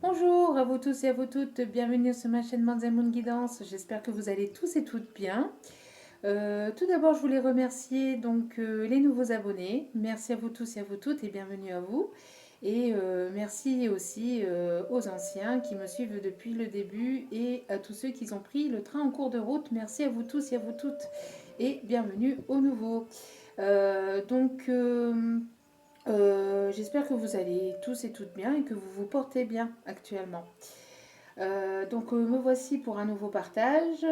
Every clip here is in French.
Bonjour à vous tous et à vous toutes, bienvenue sur ma chaîne Manzamoun Guidance, j'espère que vous allez tous et toutes bien. Tout d'abord je voulais remercier les nouveaux abonnés, merci à vous tous et à vous toutes et bienvenue à vous. Et merci aussi aux anciens qui me suivent depuis le début et à tous ceux qui ont pris le train en cours de route, merci à vous tous et à vous toutes et bienvenue aux nouveaux. Euh, donc... euh, J'espère que vous allez tous et toutes bien et que vous vous portez bien actuellement. Me voici pour un nouveau partage.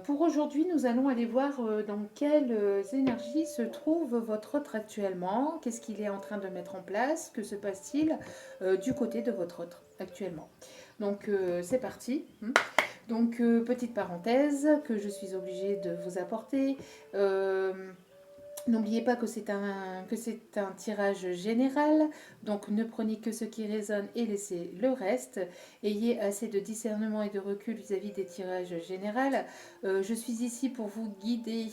Pour aujourd'hui, nous allons aller voir dans quelles énergies se trouve votre autre actuellement, qu'est-ce qu'il est en train de mettre en place, que se passe-t-il du côté de votre autre actuellement. C'est parti. Petite parenthèse que je suis obligée de vous apporter. Euh, N'oubliez pas que c'est un tirage général, donc ne prenez que ce qui résonne et laissez le reste. Ayez assez de discernement et de recul vis-à-vis des tirages généraux. Je suis ici pour vous guider,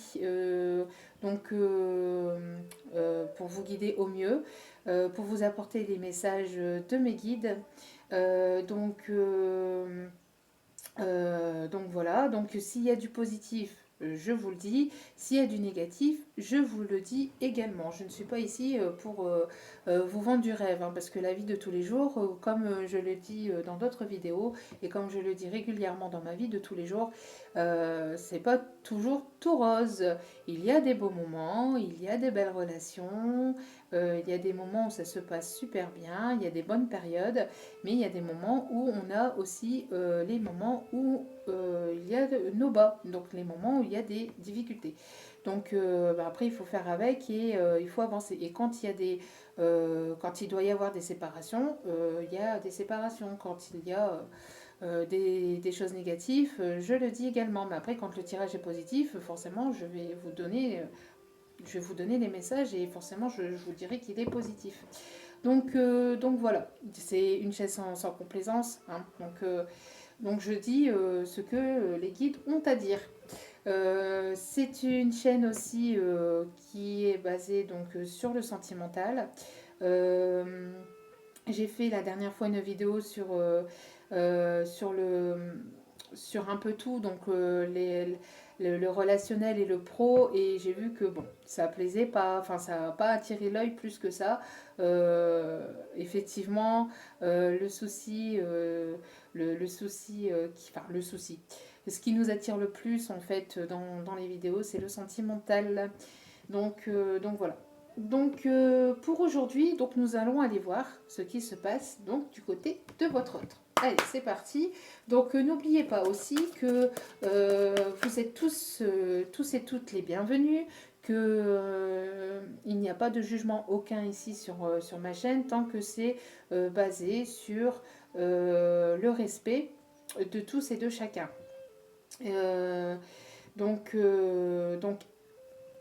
pour vous guider au mieux, pour vous apporter les messages de mes guides. Euh, donc, euh, voilà, donc s'il y a du positif, je vous le dis. S'il y a du négatif, je vous le dis également. Je ne suis pas ici pour vous vendre du rêve, hein, parce que la vie de tous les jours, comme je le dis dans d'autres vidéos, et comme je le dis régulièrement dans ma vie de tous les jours, c'est pas toujours tout rose. Il y a des beaux moments, il y a des belles relations, il y a des moments où ça se passe super bien, il y a des bonnes périodes, mais il y a des moments où on a aussi les moments où il y a nos bas, donc les moments où il y a des difficultés. Après, il faut faire avec et il faut avancer. Et quand il doit y avoir des séparations, il y a des séparations. Quand il y a des choses négatives, je le dis également. Mais après, quand le tirage est positif, forcément, je vais vous donner les messages et forcément, je vous dirai qu'il est positif. Donc voilà, c'est une chaise sans complaisance, hein. Donc je dis ce que les guides ont à dire. C'est une chaîne aussi qui est basée sur le sentimental. Euh, j'ai fait la dernière fois une vidéo euh, sur, le, sur un peu tout, le relationnel et le pro, et j'ai vu que bon, ça plaisait pas, enfin ça n'a pas attiré l'œil plus que ça. Effectivement, le souci, le souci, enfin le souci. Ce qui nous attire le plus en fait dans les vidéos, c'est le sentimental. Donc voilà. Pour aujourd'hui, donc nous allons aller voir ce qui se passe donc du côté de votre autre. Allez, c'est parti. N'oubliez pas aussi que vous êtes tous et toutes les bienvenus, que il n'y a pas de jugement aucun ici sur ma chaîne tant que c'est basé sur le respect de tous et de chacun. Euh, donc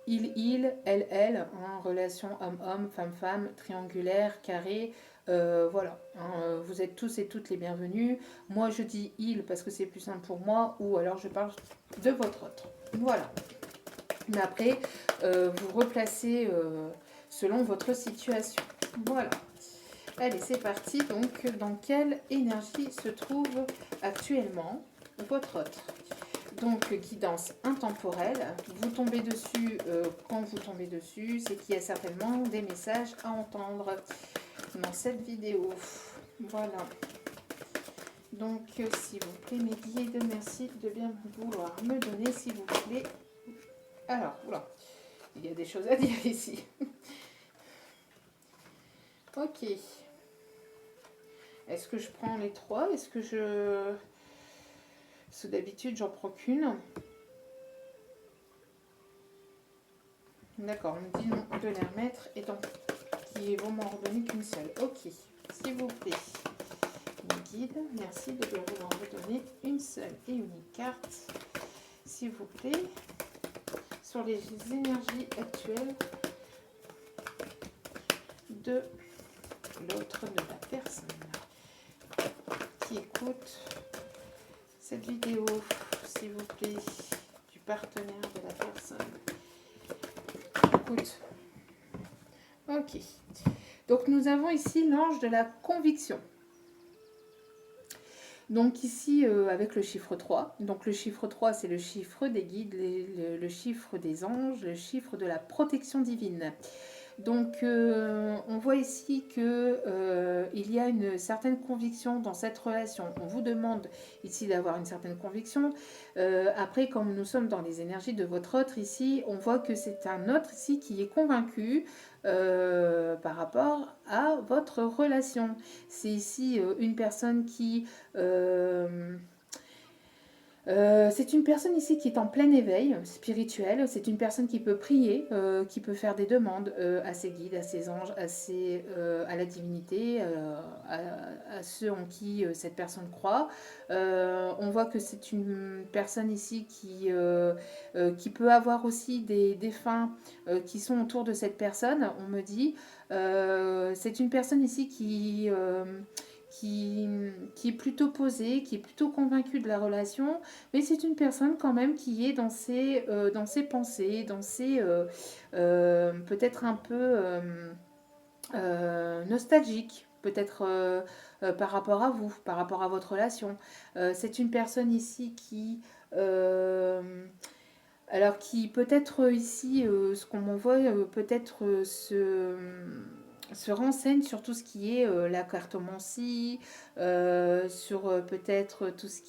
elle, en relation homme-homme, femme-femme, triangulaire, carré, voilà. Hein, vous êtes tous et toutes les bienvenus. Moi, je dis il parce que c'est plus simple pour moi, ou alors je parle de votre autre. Voilà. Mais après, vous replacez selon votre situation. Voilà. Allez, c'est parti. Donc, dans quelle énergie se trouve actuellement votre autre? Donc, guidance intemporelle. Vous tombez dessus quand vous tombez dessus, c'est qu'il y a certainement des messages à entendre dans cette vidéo. Voilà. S'il vous plaît, mes guides, merci de bien vouloir me donner, s'il vous plaît. Alors, oula, il y a des choses à dire ici. Ok. Est-ce que je prends les trois? Est-ce que je... Parce que d'habitude, j'en prends qu'une. D'accord, on me dit non de les remettre et donc qui vont m'en redonner qu'une seule. Ok, s'il vous plaît. Mes guides, merci de bien vouloir me donner une seule et unique carte. S'il vous plaît. Sur les énergies actuelles de l'autre, de la personne qui écoute cette vidéo, s'il vous plaît, du partenaire de la personne. Écoute. Ok. Donc nous avons ici l'ange de la conviction. Donc ici, avec le chiffre 3. Donc le chiffre 3, c'est le chiffre des guides, le chiffre des anges, le chiffre de la protection divine. Donc on voit ici que il y a une certaine conviction dans cette relation. On vous demande ici d'avoir une certaine conviction. Après, comme nous sommes dans les énergies de votre autre ici, on voit que c'est un autre ici qui est convaincu par rapport à votre relation. C'est ici une personne qui c'est une personne ici qui est en plein éveil spirituel. C'est une personne qui peut prier, qui peut faire des demandes à ses guides, à ses anges, à la divinité, à ceux en qui cette personne croit. On voit que c'est une personne ici qui peut avoir aussi des défunts qui sont autour de cette personne, on me dit. C'est une personne ici qui est plutôt posée, qui est plutôt convaincue de la relation, mais c'est une personne quand même qui est dans ses pensées, dans ses peut-être un peu nostalgique, peut-être par rapport à vous, par rapport à votre relation. C'est une personne ici alors qui peut-être ici, ce qu'on m'envoie, peut-être se renseigne sur tout ce qui est la cartomancie, sur peut-être tout ce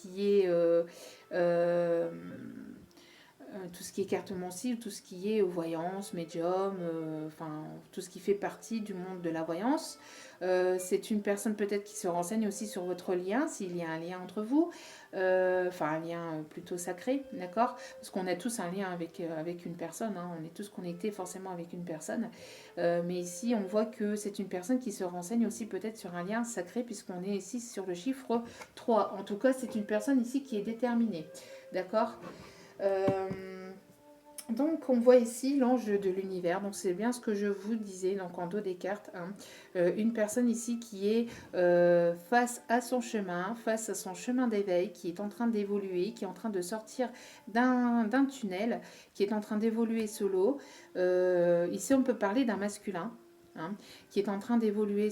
qui est cartomancie ou tout ce qui est voyance, médium, enfin tout ce qui fait partie du monde de la voyance. C'est une personne peut-être qui se renseigne aussi sur votre lien, s'il y a un lien entre vous, enfin un lien plutôt sacré, d'accord? Parce qu'on a tous un lien avec une personne, hein, on est tous connectés forcément avec une personne. Mais ici, on voit que c'est une personne qui se renseigne aussi peut-être sur un lien sacré, puisqu'on est ici sur le chiffre 3. En tout cas, c'est une personne ici qui est déterminée, d'accord? Donc on voit ici l'ange de l'univers, donc c'est bien ce que je vous disais donc en dos des cartes, hein. Une personne ici qui est face à son chemin d'éveil, qui est en train d'évoluer, qui est en train de sortir d'un tunnel, qui est en train d'évoluer solo. Ici on peut parler d'un masculin. Hein, qui est en train d'évoluer,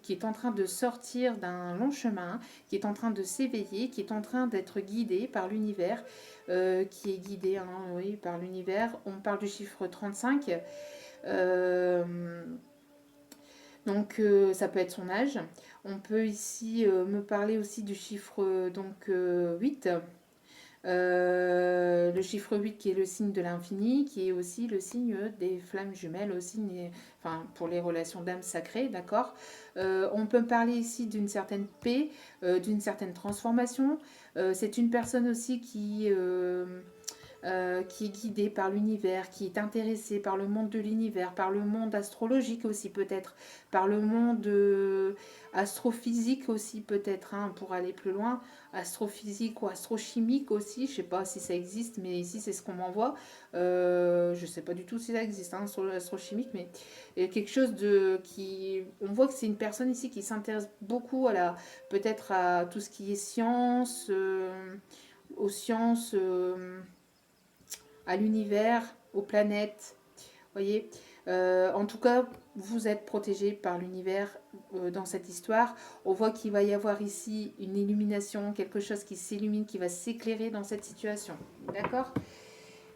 qui est en train de sortir d'un long chemin, qui est en train de s'éveiller, qui est en train d'être guidé par l'univers, qui est guidé hein, oui, par l'univers. On parle du chiffre 35. Donc ça peut être son âge. On peut ici me parler aussi du chiffre 8. Le chiffre 8 qui est le signe de l'infini, qui est aussi le signe des flammes jumelles, aussi, enfin, pour les relations d'âme sacrée, d'accord. On peut parler ici d'une certaine paix, d'une certaine transformation. C'est une personne aussi qui est guidée par l'univers, qui est intéressée par le monde de l'univers, par le monde astrologique aussi peut-être, par le monde astrophysique aussi peut-être, hein, pour aller plus loin, astrophysique ou astrochimique aussi, je ne sais pas si ça existe, mais ici c'est ce qu'on m'envoie. Je ne sais pas du tout si ça existe, hein, sur l'astrochimique, mais il y a quelque chose on voit que c'est une personne ici qui s'intéresse beaucoup peut-être à tout ce qui est science, aux sciences, à l'univers, aux planètes. Voyez, en tout cas, vous êtes protégé par l'univers dans cette histoire. On voit qu'il va y avoir ici une illumination, quelque chose qui s'illumine, qui va s'éclairer dans cette situation. D'accord ?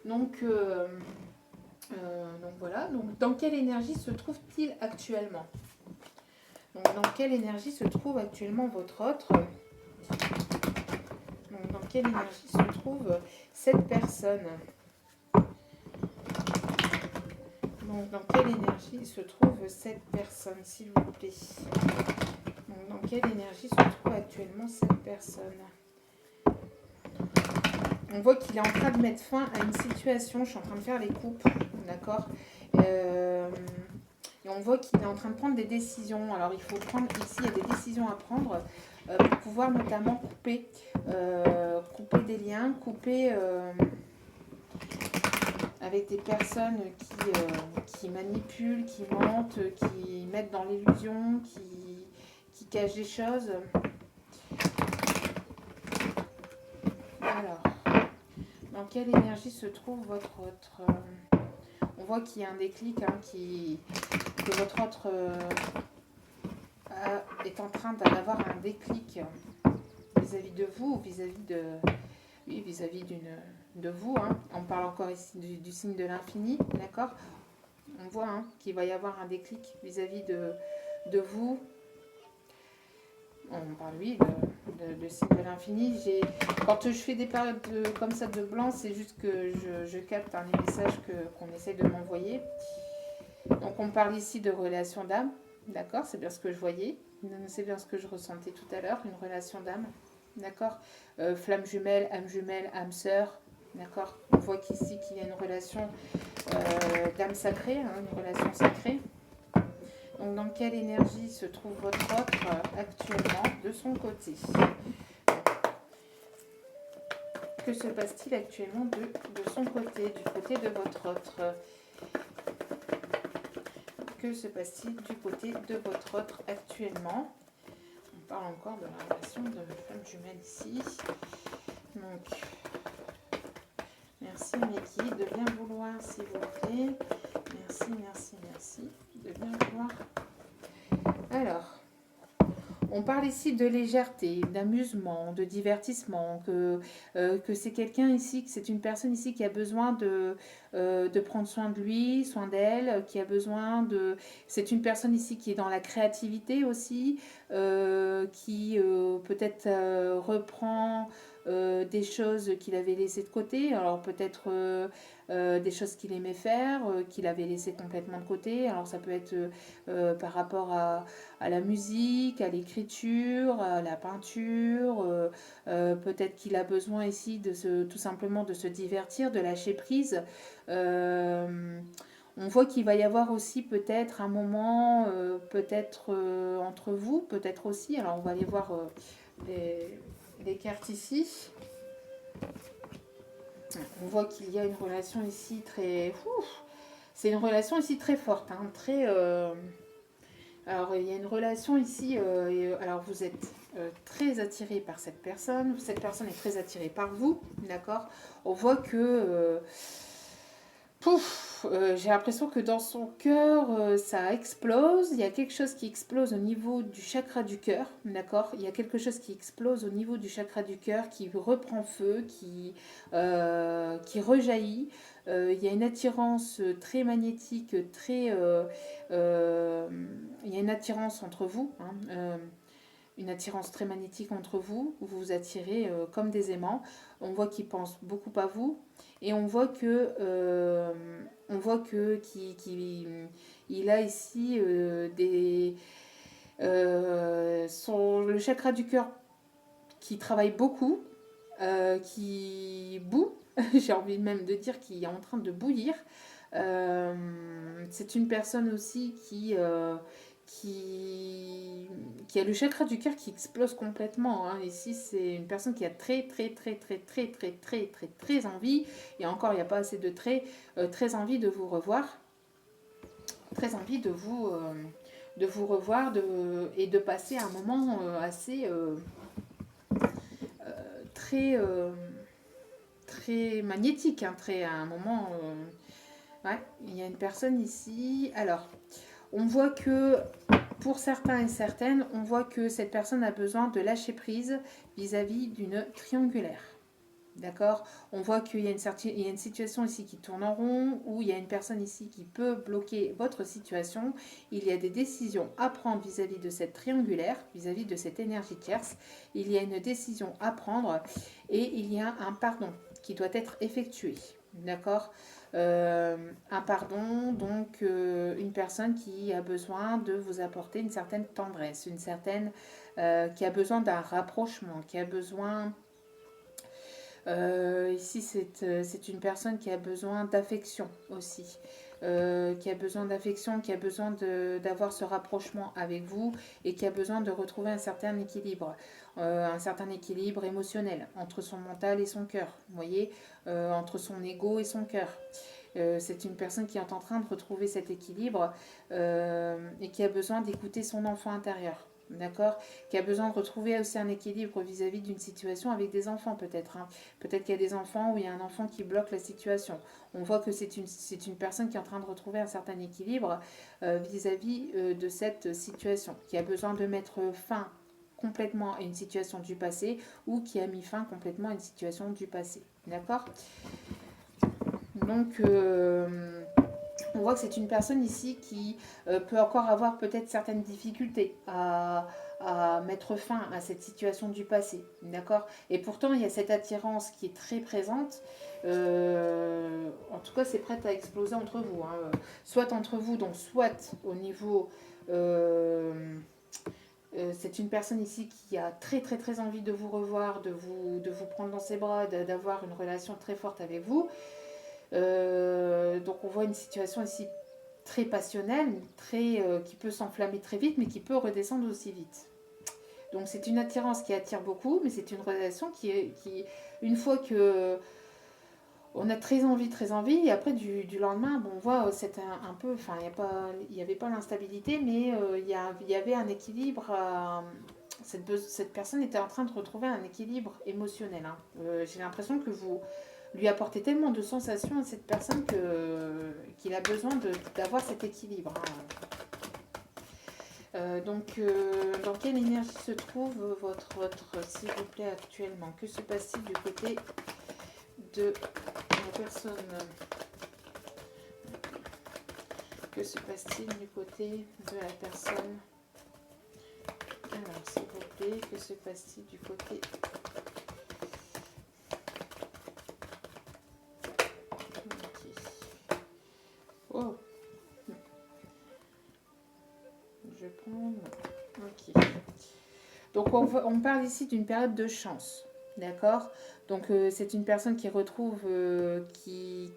Donc voilà. Donc, dans quelle énergie se trouve-t-il actuellement ? Donc, dans quelle énergie se trouve actuellement votre autre ? Donc, dans quelle énergie se trouve cette personne ? Donc, dans quelle énergie se trouve cette personne, s'il vous plaît? Donc, dans quelle énergie se trouve actuellement cette personne? On voit qu'il est en train de mettre fin à une situation. Je suis en train de faire les coupes, d'accord? Et on voit qu'il est en train de prendre des décisions. Alors, il faut prendre ici, il y a des décisions à prendre pour pouvoir notamment couper des liens, couper avec des personnes qui manipulent, qui mentent, qui mettent dans l'illusion, qui cachent des choses. Alors, dans quelle énergie se trouve votre autre? On voit qu'il y a un déclic hein, que votre autre est en train d'avoir un déclic vis-à-vis de vous, vis-à-vis de, oui, vis-à-vis de vous. Hein. On parle encore ici du signe de l'infini, d'accord? On voit hein, qu'il va y avoir un déclic vis-à-vis de vous. On parle, oui, de signe de l'infini. Quand je fais des périodes comme ça de blanc, c'est juste que je capte les messages qu'on essaie de m'envoyer. Donc on parle ici de relation d'âme, d'accord? C'est bien ce que je voyais, c'est bien ce que je ressentais tout à l'heure, une relation d'âme, d'accord? Flamme jumelle, âme sœur, d'accord? On voit qu'ici qu'il y a une relation d'âme sacrée, hein, une relation sacrée. Donc dans quelle énergie se trouve votre autre actuellement de son côté? Que se passe-t-il actuellement de son côté, du côté de votre autre? Que se passe-t-il du côté de votre autre actuellement? On parle encore de la relation de flamme jumelle ici. Donc, merci Meki de bien vouloir, s'il vous plaît. Merci, merci, merci de bien vouloir. Alors, on parle ici de légèreté, d'amusement, de divertissement, que c'est quelqu'un ici, que c'est une personne ici qui a besoin de prendre soin de lui, soin d'elle, qui a besoin de... C'est une personne ici qui est dans la créativité aussi, qui peut-être reprend des choses qu'il avait laissées de côté, alors peut-être des choses qu'il aimait faire, qu'il avait laissées complètement de côté, alors ça peut être par rapport à la musique, à l'écriture, à la peinture. Peut-être qu'il a besoin ici tout simplement de se divertir, de lâcher prise. On voit qu'il va y avoir aussi peut-être un moment, peut-être entre vous, peut-être aussi. Alors on va aller voir les cartes ici. On voit qu'il y a une relation ici très... c'est une relation ici très forte, hein, très... Alors, il y a une relation ici, alors vous êtes très attiré par cette personne est très attirée par vous, d'accord? On voit que, j'ai l'impression que dans son cœur, ça explose, il y a quelque chose qui explose au niveau du chakra du cœur, d'accord? Il y a quelque chose qui explose au niveau du chakra du cœur, qui reprend feu, qui rejaillit. Il y a une attirance très magnétique, il y a une attirance entre vous, hein, une attirance très magnétique entre vous, vous vous attirez comme des aimants. On voit qu'il pense beaucoup à vous et on voit qu'il a ici le chakra du cœur qui travaille beaucoup, qui bout, j'ai envie même de dire qu'il est en train de bouillir. C'est une personne aussi qui a le chakra du cœur qui explose complètement. Hein. Ici, c'est une personne qui a très envie, et encore, il n'y a pas assez de très envie de vous revoir, très envie de vous revoir et de passer un moment assez très magnétique, hein, un moment... ouais, il y a une personne ici. Alors, on voit que pour certains et certaines, on voit que cette personne a besoin de lâcher prise vis-à-vis d'une triangulaire. D'accord? On voit qu'il y a une situation ici qui tourne en rond, où il y a une personne ici qui peut bloquer votre situation. Il y a des décisions à prendre vis-à-vis de cette triangulaire, vis-à-vis de cette énergie tierce. Il y a une décision à prendre et il y a un pardon qui doit être effectué. D'accord? Un pardon, donc une personne qui a besoin de vous apporter une certaine tendresse, qui a besoin d'un rapprochement, qui a besoin... ici, c'est une personne qui a besoin d'affection aussi, qui a besoin d'affection, qui a besoin d'avoir ce rapprochement avec vous et qui a besoin de retrouver un certain équilibre émotionnel entre son mental et son cœur, vous voyez, entre son ego et son cœur. C'est une personne qui est en train de retrouver cet équilibre et qui a besoin d'écouter son enfant intérieur. d'accord? Qui a besoin de retrouver aussi un équilibre vis-à-vis d'une situation avec des enfants peut-être, hein. Peut-être qu'il y a des enfants où il y a un enfant qui bloque la situation. On voit que c'est une personne qui est en train de retrouver un certain équilibre vis-à-vis de cette situation, qui a besoin de mettre fin complètement à une situation du passé ou qui a mis fin complètement à une situation du passé, d'accord? Donc, on voit que c'est une personne ici qui peut encore avoir peut-être certaines difficultés à mettre fin à cette situation du passé, d'accord? Et pourtant, il y a cette attirance qui est très présente. En tout cas, c'est prêt à exploser entre vous, hein. Soit entre vous, donc soit au niveau... c'est une personne ici qui a très très très envie de vous revoir, de vous prendre dans ses bras, d'avoir une relation très forte avec vous. Donc on voit une situation ici très passionnelle, qui peut s'enflammer très vite, mais qui peut redescendre aussi vite. Donc c'est une attirance qui attire beaucoup, mais c'est une relation une fois que on a très envie, et après du lendemain, bon, on voit c'est un peu, enfin il n'y avait pas l'instabilité, mais il y avait un équilibre. Cette personne était en train de retrouver un équilibre émotionnel, hein. J'ai l'impression que vous lui apportez tellement de sensations à cette personne qu'il a besoin d'avoir cet équilibre, hein. Dans quelle énergie se trouve votre s'il vous plaît, actuellement? Que se passe-t-il du côté de la personne? Que se passe-t-il du côté de la personne? Alors, s'il vous plaît, que se passe-t-il du côté... Okay. Oh, je prends... Ok. Donc, on parle ici d'une période de chance, d'accord? Donc, c'est une personne qui retrouve... qui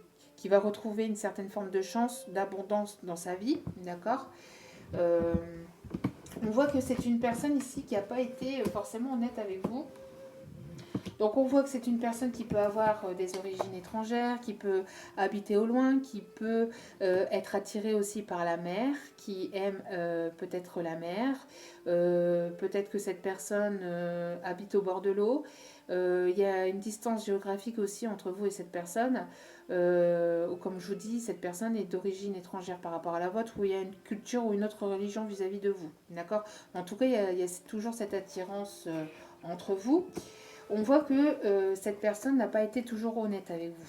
va retrouver une certaine forme de chance, d'abondance dans sa vie, d'accord? On voit que c'est une personne ici qui n'a pas été forcément honnête avec vous. Donc on voit que c'est une personne qui peut avoir des origines étrangères, qui peut habiter au loin, qui peut être attirée aussi par la mer, qui aime peut-être la mer. Peut-être que cette personne habite au bord de l'eau. Il y a une distance géographique aussi entre vous et cette personne. Comme je vous dis, cette personne est d'origine étrangère par rapport à la vôtre, où il y a une culture ou une autre religion vis-à-vis de vous. D'accord? En tout cas, il y a toujours cette attirance entre vous. On voit que cette personne n'a pas été toujours honnête avec vous.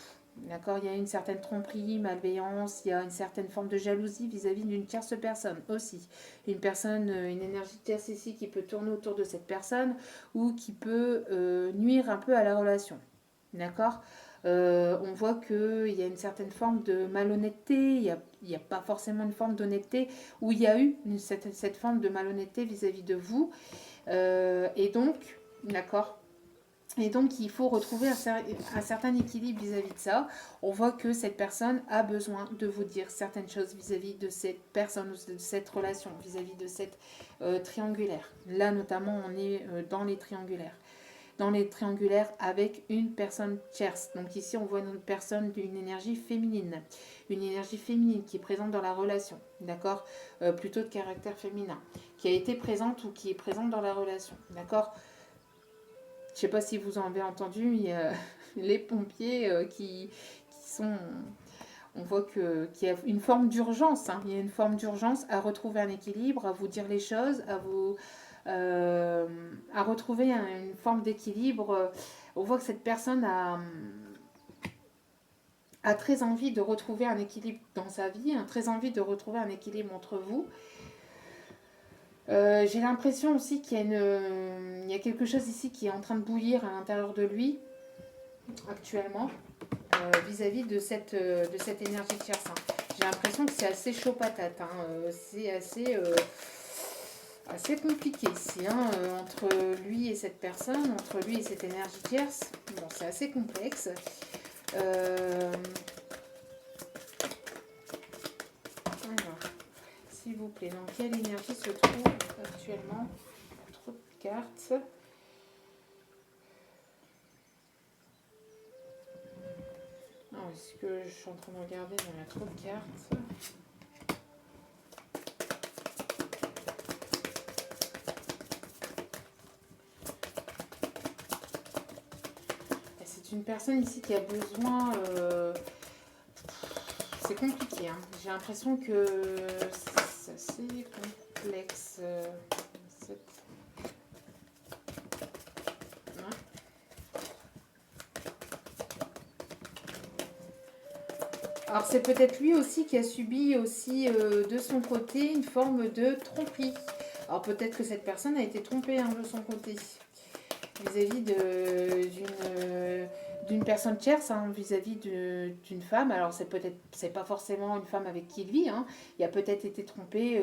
D'accord? Il y a une certaine tromperie, malveillance, il y a une certaine forme de jalousie vis-à-vis d'une tierce personne aussi. Une personne, une énergie tierce ici qui peut tourner autour de cette personne ou qui peut nuire un peu à la relation. D'accord? On voit qu'il y a une certaine forme de malhonnêteté, il n'y a pas forcément une forme d'honnêteté, où il y a eu cette forme de malhonnêteté vis-à-vis de vous. Et donc, d'accord? Et donc, il faut retrouver un certain équilibre vis-à-vis de ça. On voit que cette personne a besoin de vous dire certaines choses vis-à-vis de cette personne ou de cette relation, vis-à-vis de cette triangulaire. Là, notamment, on est dans les triangulaires. Dans les triangulaires avec une personne tierce. Donc ici, on voit une personne d'une énergie féminine. Une énergie féminine qui est présente dans la relation, d'accord? Plutôt de caractère féminin. Qui a été présente ou qui est présente dans la relation, d'accord? Je ne sais pas si vous en avez entendu, il y a les pompiers qui sont... On voit qu'il y a une forme d'urgence, hein. Il y a une forme d'urgence à retrouver un équilibre, à vous dire les choses, à retrouver une forme d'équilibre. On voit que cette personne a très envie de retrouver un équilibre dans sa vie, a très envie de retrouver un équilibre entre vous. J'ai l'impression aussi qu'il y a quelque chose ici qui est en train de bouillir à l'intérieur de lui actuellement vis-à-vis de cette énergie tierce, hein. J'ai l'impression que c'est assez chaud patate, hein. C'est assez compliqué ici, hein, entre lui et cette personne, entre lui et cette énergie tierce. Bon, c'est assez complexe. Alors, s'il vous plaît, dans quelle énergie se trouve actuellement? Trop de cartes. Alors, est-ce que je suis en train de regarder, mais il y a trop de cartes. c'est une personne ici qui a besoin... c'est compliqué, hein. J'ai l'impression que c'est assez complexe. Alors c'est peut-être lui aussi qui a subi aussi de son côté une forme de tromperie. Alors peut-être que cette personne a été trompée de son côté vis-à-vis d'une personne tierce, hein, vis-à-vis d'une femme. Alors c'est pas forcément une femme avec qui il vit, hein. Il a peut-être été trompé.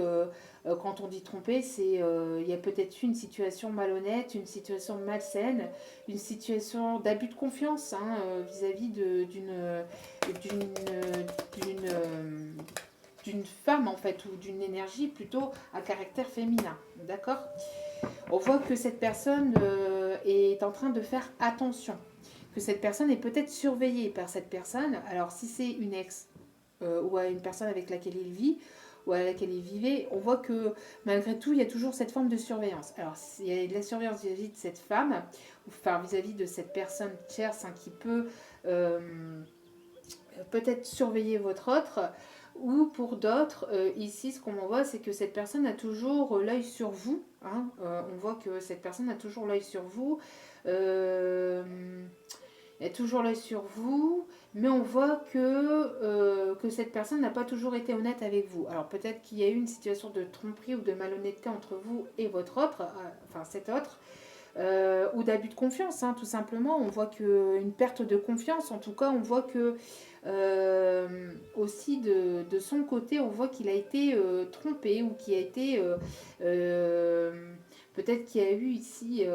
Quand on dit trompé, il y a peut-être eu une situation malhonnête, une situation malsaine, une situation d'abus de confiance, hein, vis-à-vis d'une d'une d'une femme en fait, ou d'une énergie plutôt à caractère féminin, d'accord. On voit que cette personne est en train de faire attention, que cette personne est peut-être surveillée par cette personne. Alors si c'est une ex ou une personne avec laquelle il vit ou à laquelle il vivait, on voit que malgré tout il y a toujours cette forme de surveillance. Alors il y a de la surveillance vis-à-vis de cette femme, enfin vis-à-vis de cette personne tierce, hein, qui peut peut-être surveiller votre autre. Ou pour d'autres, ici, ce qu'on voit, c'est que cette personne a toujours l'œil sur vous, hein. On voit que cette personne a toujours l'œil sur vous. Elle a toujours l'œil sur vous, mais on voit que cette personne n'a pas toujours été honnête avec vous. Alors peut-être qu'il y a eu une situation de tromperie ou de malhonnêteté entre vous et votre autre, enfin cet autre, ou d'abus de confiance, hein, tout simplement. On voit qu'une perte de confiance, en tout cas, on voit que aussi de son côté, on voit qu'il a été trompé ou qu'il a été... peut-être qu'il y a eu ici...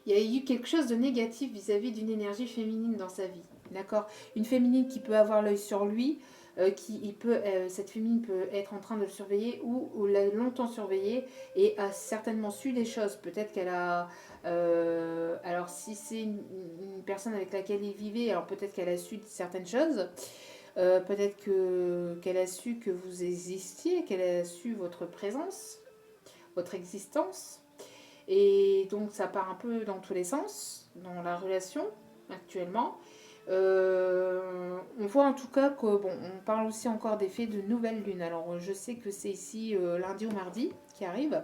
il y a eu quelque chose de négatif vis-à-vis d'une énergie féminine dans sa vie, d'accord. Une féminine qui peut avoir l'œil sur lui, cette féminine peut être en train de le surveiller ou l'a longtemps surveillé et a certainement su des choses. Peut-être qu'elle a... alors si c'est une personne avec laquelle il vivait, alors peut-être qu'elle a su certaines choses. Peut-être qu'elle a su que vous existiez, qu'elle a su votre présence, votre existence. Et donc ça part un peu dans tous les sens, dans la relation actuellement. On voit en tout cas que, bon, on parle aussi encore d'effets de nouvelle lune. Alors je sais que c'est ici lundi ou mardi qui arrive.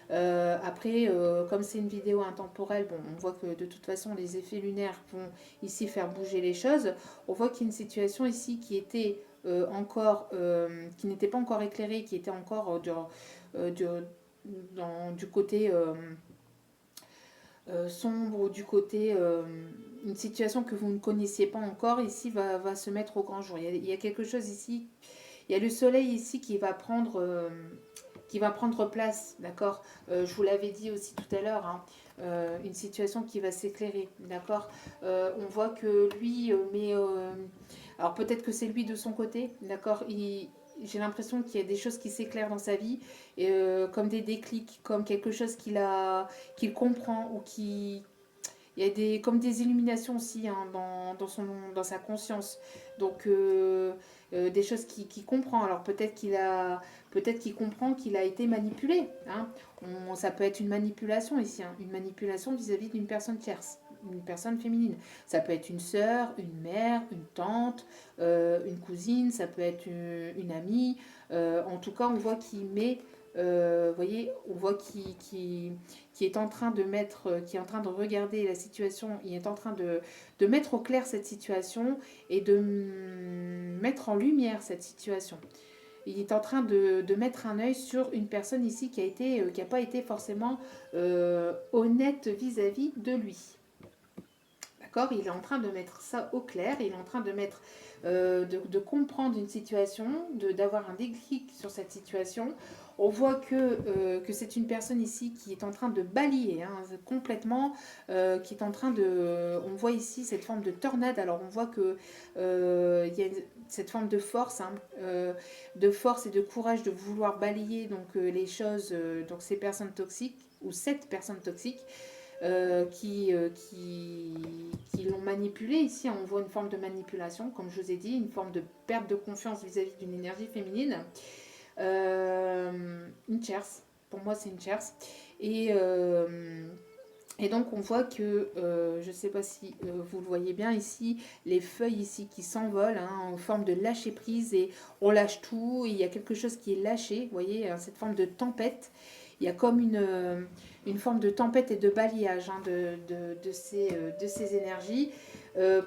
Après, comme c'est une vidéo intemporelle, bon, on voit que de toute façon les effets lunaires vont ici faire bouger les choses. On voit qu'il y a une situation ici qui était qui n'était pas encore éclairée, qui était encore du côté sombre ou du côté une situation que vous ne connaissiez pas encore, ici va se mettre au grand jour. Il y a quelque chose ici, il y a le soleil ici qui va prendre place, d'accord. Je vous l'avais dit aussi tout à l'heure, hein, une situation qui va s'éclairer, d'accord. On voit que lui, alors peut-être que c'est lui de son côté, d'accord. J'ai l'impression qu'il y a des choses qui s'éclairent dans sa vie, comme des déclics, comme quelque chose qu'il comprend ou qui... Il y a comme des illuminations aussi, hein, dans sa conscience. Donc, des choses qu'il comprend. Alors, peut-être qu'il comprend qu'il a été manipulé, hein. Ça peut être une manipulation ici, hein, une manipulation vis-à-vis d'une personne tierce, une personne féminine. Ça peut être une sœur, une mère, une tante, une cousine, ça peut être une amie. En tout cas, on voit qu'il met... voyez, on voit qui est en train de qui est en train de regarder la situation, il est en train de mettre au clair cette situation et de mettre en lumière cette situation. Il est en train de mettre un œil sur une personne ici qui a pas été forcément honnête vis-à-vis de lui. D'accord. Il est en train de mettre ça au clair, il est en train de mettre de comprendre une situation, d'avoir un déclic sur cette situation. On voit que c'est une personne ici qui est en train de balayer, hein, complètement, qui est en train de... On voit ici cette forme de tornade. Alors on voit que il y a cette forme de force, hein, de force et de courage de vouloir balayer donc, les choses, donc ces personnes toxiques, ou cette personne toxique, qui l'ont manipulé. Ici, on voit une forme de manipulation, comme je vous ai dit, une forme de perte de confiance vis-à-vis d'une énergie féminine. Une tierce, pour moi c'est une tierce. Et Et donc on voit que, je ne sais pas si vous le voyez bien ici, les feuilles ici qui s'envolent hein, en forme de lâcher prise et on lâche tout et il y a quelque chose qui est lâché, vous voyez, hein, cette forme de tempête. Il y a comme une forme de tempête et de balayage hein, de ces énergies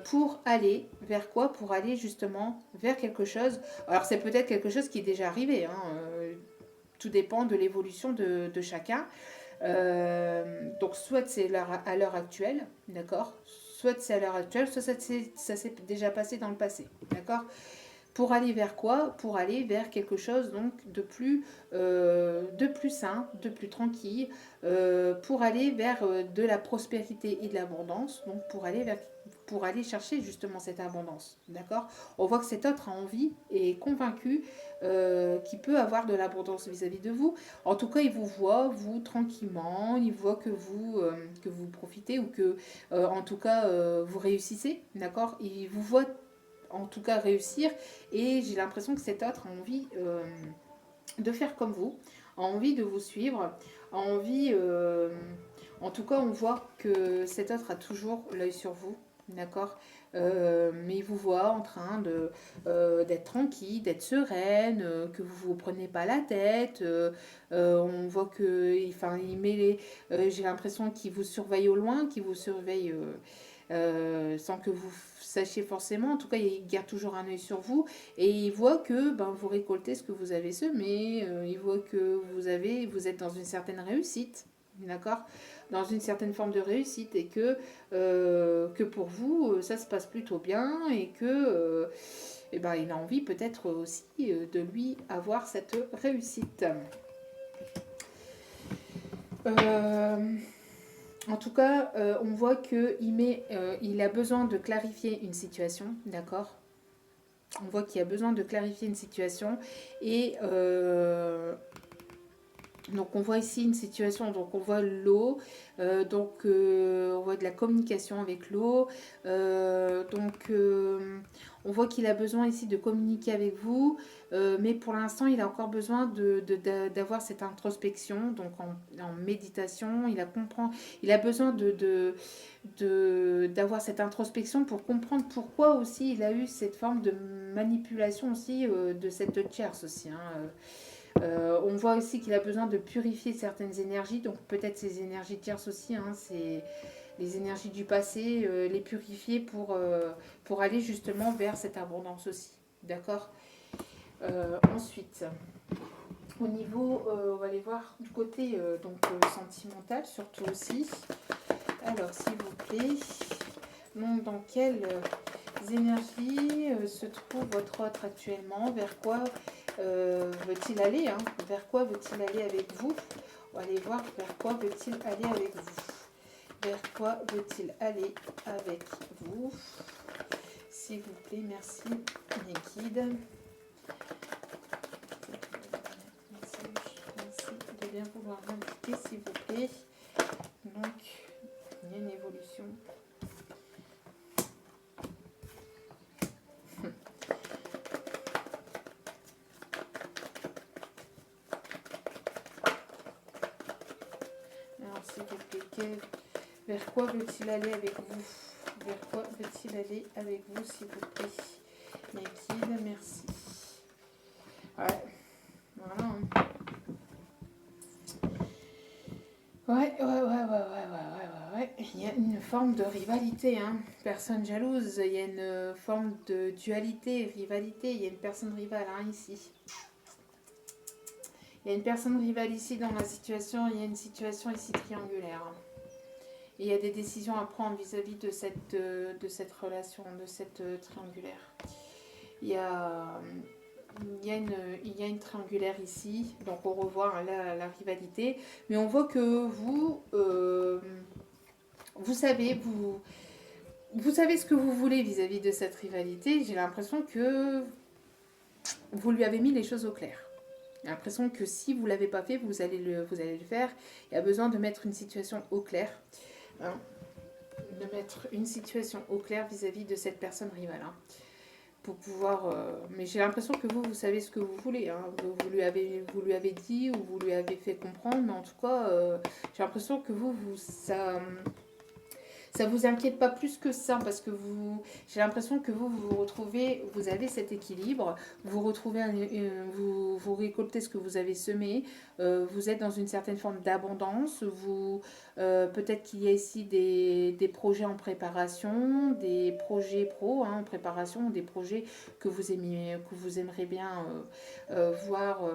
pour aller vers quoi? Pour aller justement vers quelque chose. Alors c'est peut-être quelque chose qui est déjà arrivé, hein, tout dépend de l'évolution de chacun. Donc soit c'est à l'heure actuelle, d'accord? Soit c'est à l'heure actuelle, soit ça s'est déjà passé dans le passé, d'accord? Pour aller vers quoi? Pour aller vers quelque chose donc de plus sain, de plus tranquille, pour aller vers de la prospérité et de l'abondance, donc pour aller chercher justement cette abondance, d'accord? On voit que cet autre a envie et est convaincu qu'il peut avoir de l'abondance vis-à-vis de vous. En tout cas, il vous voit, vous, tranquillement, il voit que vous profitez ou que, en tout cas, vous réussissez, d'accord? Il vous voit en tout cas réussir et j'ai l'impression que cet autre a envie de faire comme vous, a envie de vous suivre, a envie, en tout cas on voit que cet autre a toujours l'œil sur vous, d'accord. Mais il vous voit en train d'être tranquille, d'être sereine, que vous ne vous prenez pas la tête. On voit que, enfin, j'ai l'impression qu'il vous surveille au loin, qu'il vous surveille sans que vous sachiez forcément. En tout cas, il garde toujours un œil sur vous et il voit que ben, vous récoltez ce que vous avez semé. Il voit que vous êtes dans une certaine réussite, d'accord, dans une certaine forme de réussite et que pour vous, ça se passe plutôt bien et que eh ben, il a envie peut-être aussi de lui avoir cette réussite. En tout cas, on voit qu'il a besoin de clarifier une situation, d'accord? On voit qu'il a besoin de clarifier une situation et donc on voit ici une situation, donc on voit l'eau, on voit de la communication avec l'eau, on voit qu'il a besoin ici de communiquer avec vous, mais pour l'instant il a encore besoin d'avoir cette introspection, donc en méditation, il a besoin d'avoir cette introspection pour comprendre pourquoi aussi il a eu cette forme de manipulation aussi de cette tierce aussi, hein. On voit aussi qu'il a besoin de purifier certaines énergies, donc peut-être ces énergies tierces aussi, hein, c'est les énergies du passé, les purifier pour aller justement vers cette abondance aussi. D'accord. Ensuite, au niveau, on va aller voir du côté sentimental surtout aussi. Alors, s'il vous plaît, dans quelles énergies se trouve votre autre actuellement? Vers quoi veut-il aller hein? Vers quoi veut-il aller avec vous? On va aller voir vers quoi veut-il aller avec vous. Vers quoi veut-il aller avec vous? S'il vous plaît, merci mes guides. Merci de bien vouloir m'indiquer, s'il vous plaît. Donc, il y a une évolution. Alors, s'il vous plaît, vers quoi veut-il aller avec vous? Vers quoi veut-il aller avec vous, s'il vous plaît? Mes guides, merci. Ouais, voilà. Ouais. Il y a une forme de rivalité, hein. Personne jalouse. Il y a une forme de dualité, rivalité. Il y a une personne rivale, hein, ici. Il y a une personne rivale ici dans la situation. Il y a une situation ici triangulaire. Et il y a des décisions à prendre vis-à-vis de cette relation, de cette triangulaire. Il y a une triangulaire ici, donc on revoit la rivalité, mais on voit que vous savez ce que vous voulez vis-à-vis de cette rivalité. J'ai l'impression que vous lui avez mis les choses au clair. J'ai l'impression que si vous ne l'avez pas fait, vous allez le faire. Il y a besoin de mettre une situation au clair. Hein, de mettre une situation au clair vis-à-vis de cette personne rivale. Hein, pour pouvoir... mais j'ai l'impression que vous savez ce que vous voulez. Hein. Vous lui avez dit ou vous lui avez fait comprendre, mais en tout cas, j'ai l'impression que ça vous inquiète pas plus que ça parce que j'ai l'impression que vous retrouvez, vous avez cet équilibre, vous retrouvez, vous récoltez ce que vous avez semé, vous êtes dans une certaine forme d'abondance, peut-être qu'il y a ici des projets en préparation, des projets pro en préparation, des projets que vous aimeriez bien voir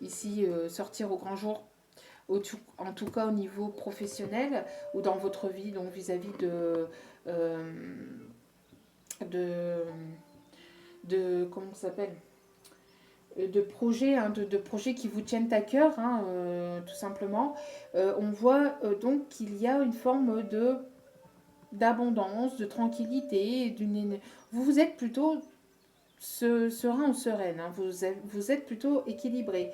ici sortir au grand jour en tout cas au niveau professionnel ou dans votre vie, donc vis-à-vis euh, de, comment ça s'appelle, de projets, hein, de projets qui vous tiennent à cœur, hein, tout simplement. On voit donc qu'il y a une forme d'abondance, de tranquillité, vous êtes plutôt serein ou sereine, hein, vous êtes plutôt équilibré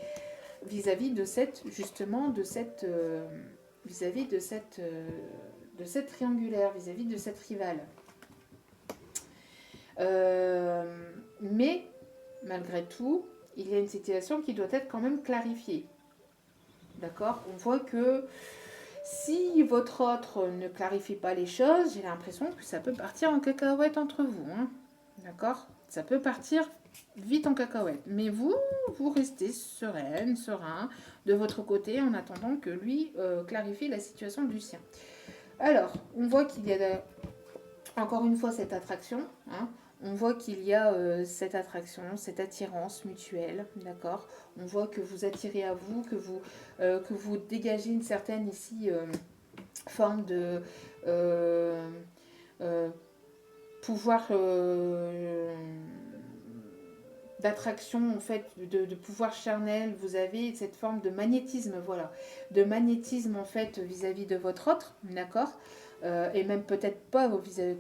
vis-à-vis de cette justement vis-à-vis de cette triangulaire, vis-à-vis de cette rivale. Mais malgré tout, il y a une situation qui doit être quand même clarifiée. D'accord? On voit que si votre autre ne clarifie pas les choses, j'ai l'impression que ça peut partir en cacahuète entre vous. Hein. D'accord? Ça peut partir vite en cacahuète. Mais vous restez sereine, serein de votre côté en attendant que lui clarifie la situation du sien. Alors, on voit qu'il y a encore une fois cette attraction. Hein. On voit qu'il y a cette attraction, cette attirance mutuelle, d'accord. On voit que vous attirez à vous, que vous dégagez une certaine ici forme de pouvoir d'attraction en fait, de pouvoir charnel. Vous avez cette forme de magnétisme, voilà, de magnétisme en fait vis-à-vis de votre autre, d'accord. Et même peut-être pas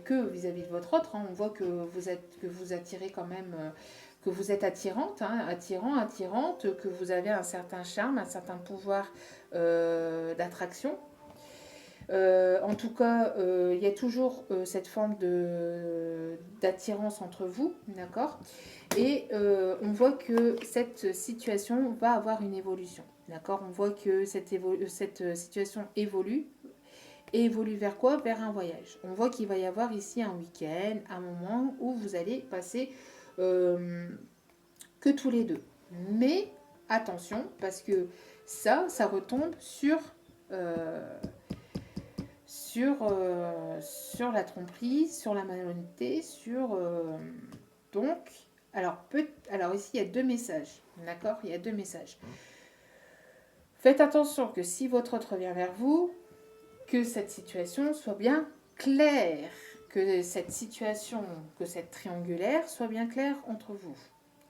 que vis-à-vis de votre autre. Hein. On voit que vous attirez quand même, que vous êtes attirante, hein, attirante, que vous avez un certain charme, un certain pouvoir d'attraction. En tout cas, il y a toujours cette forme d'attirance entre vous, d'accord. Et on voit que cette situation va avoir une évolution, d'accord. On voit que cette situation évolue. Et évolue vers quoi? Vers un voyage. On voit qu'il va y avoir ici un week-end, un moment où vous allez passer que tous les deux. Mais attention, parce que ça retombe sur la tromperie, sur la malhonnêteté, donc... Alors ici, il y a deux messages, d'accord. Il y a deux messages. Faites attention que si votre autre revient vers vous, que cette situation soit bien claire, que cette situation, que cette triangulaire soit bien claire entre vous,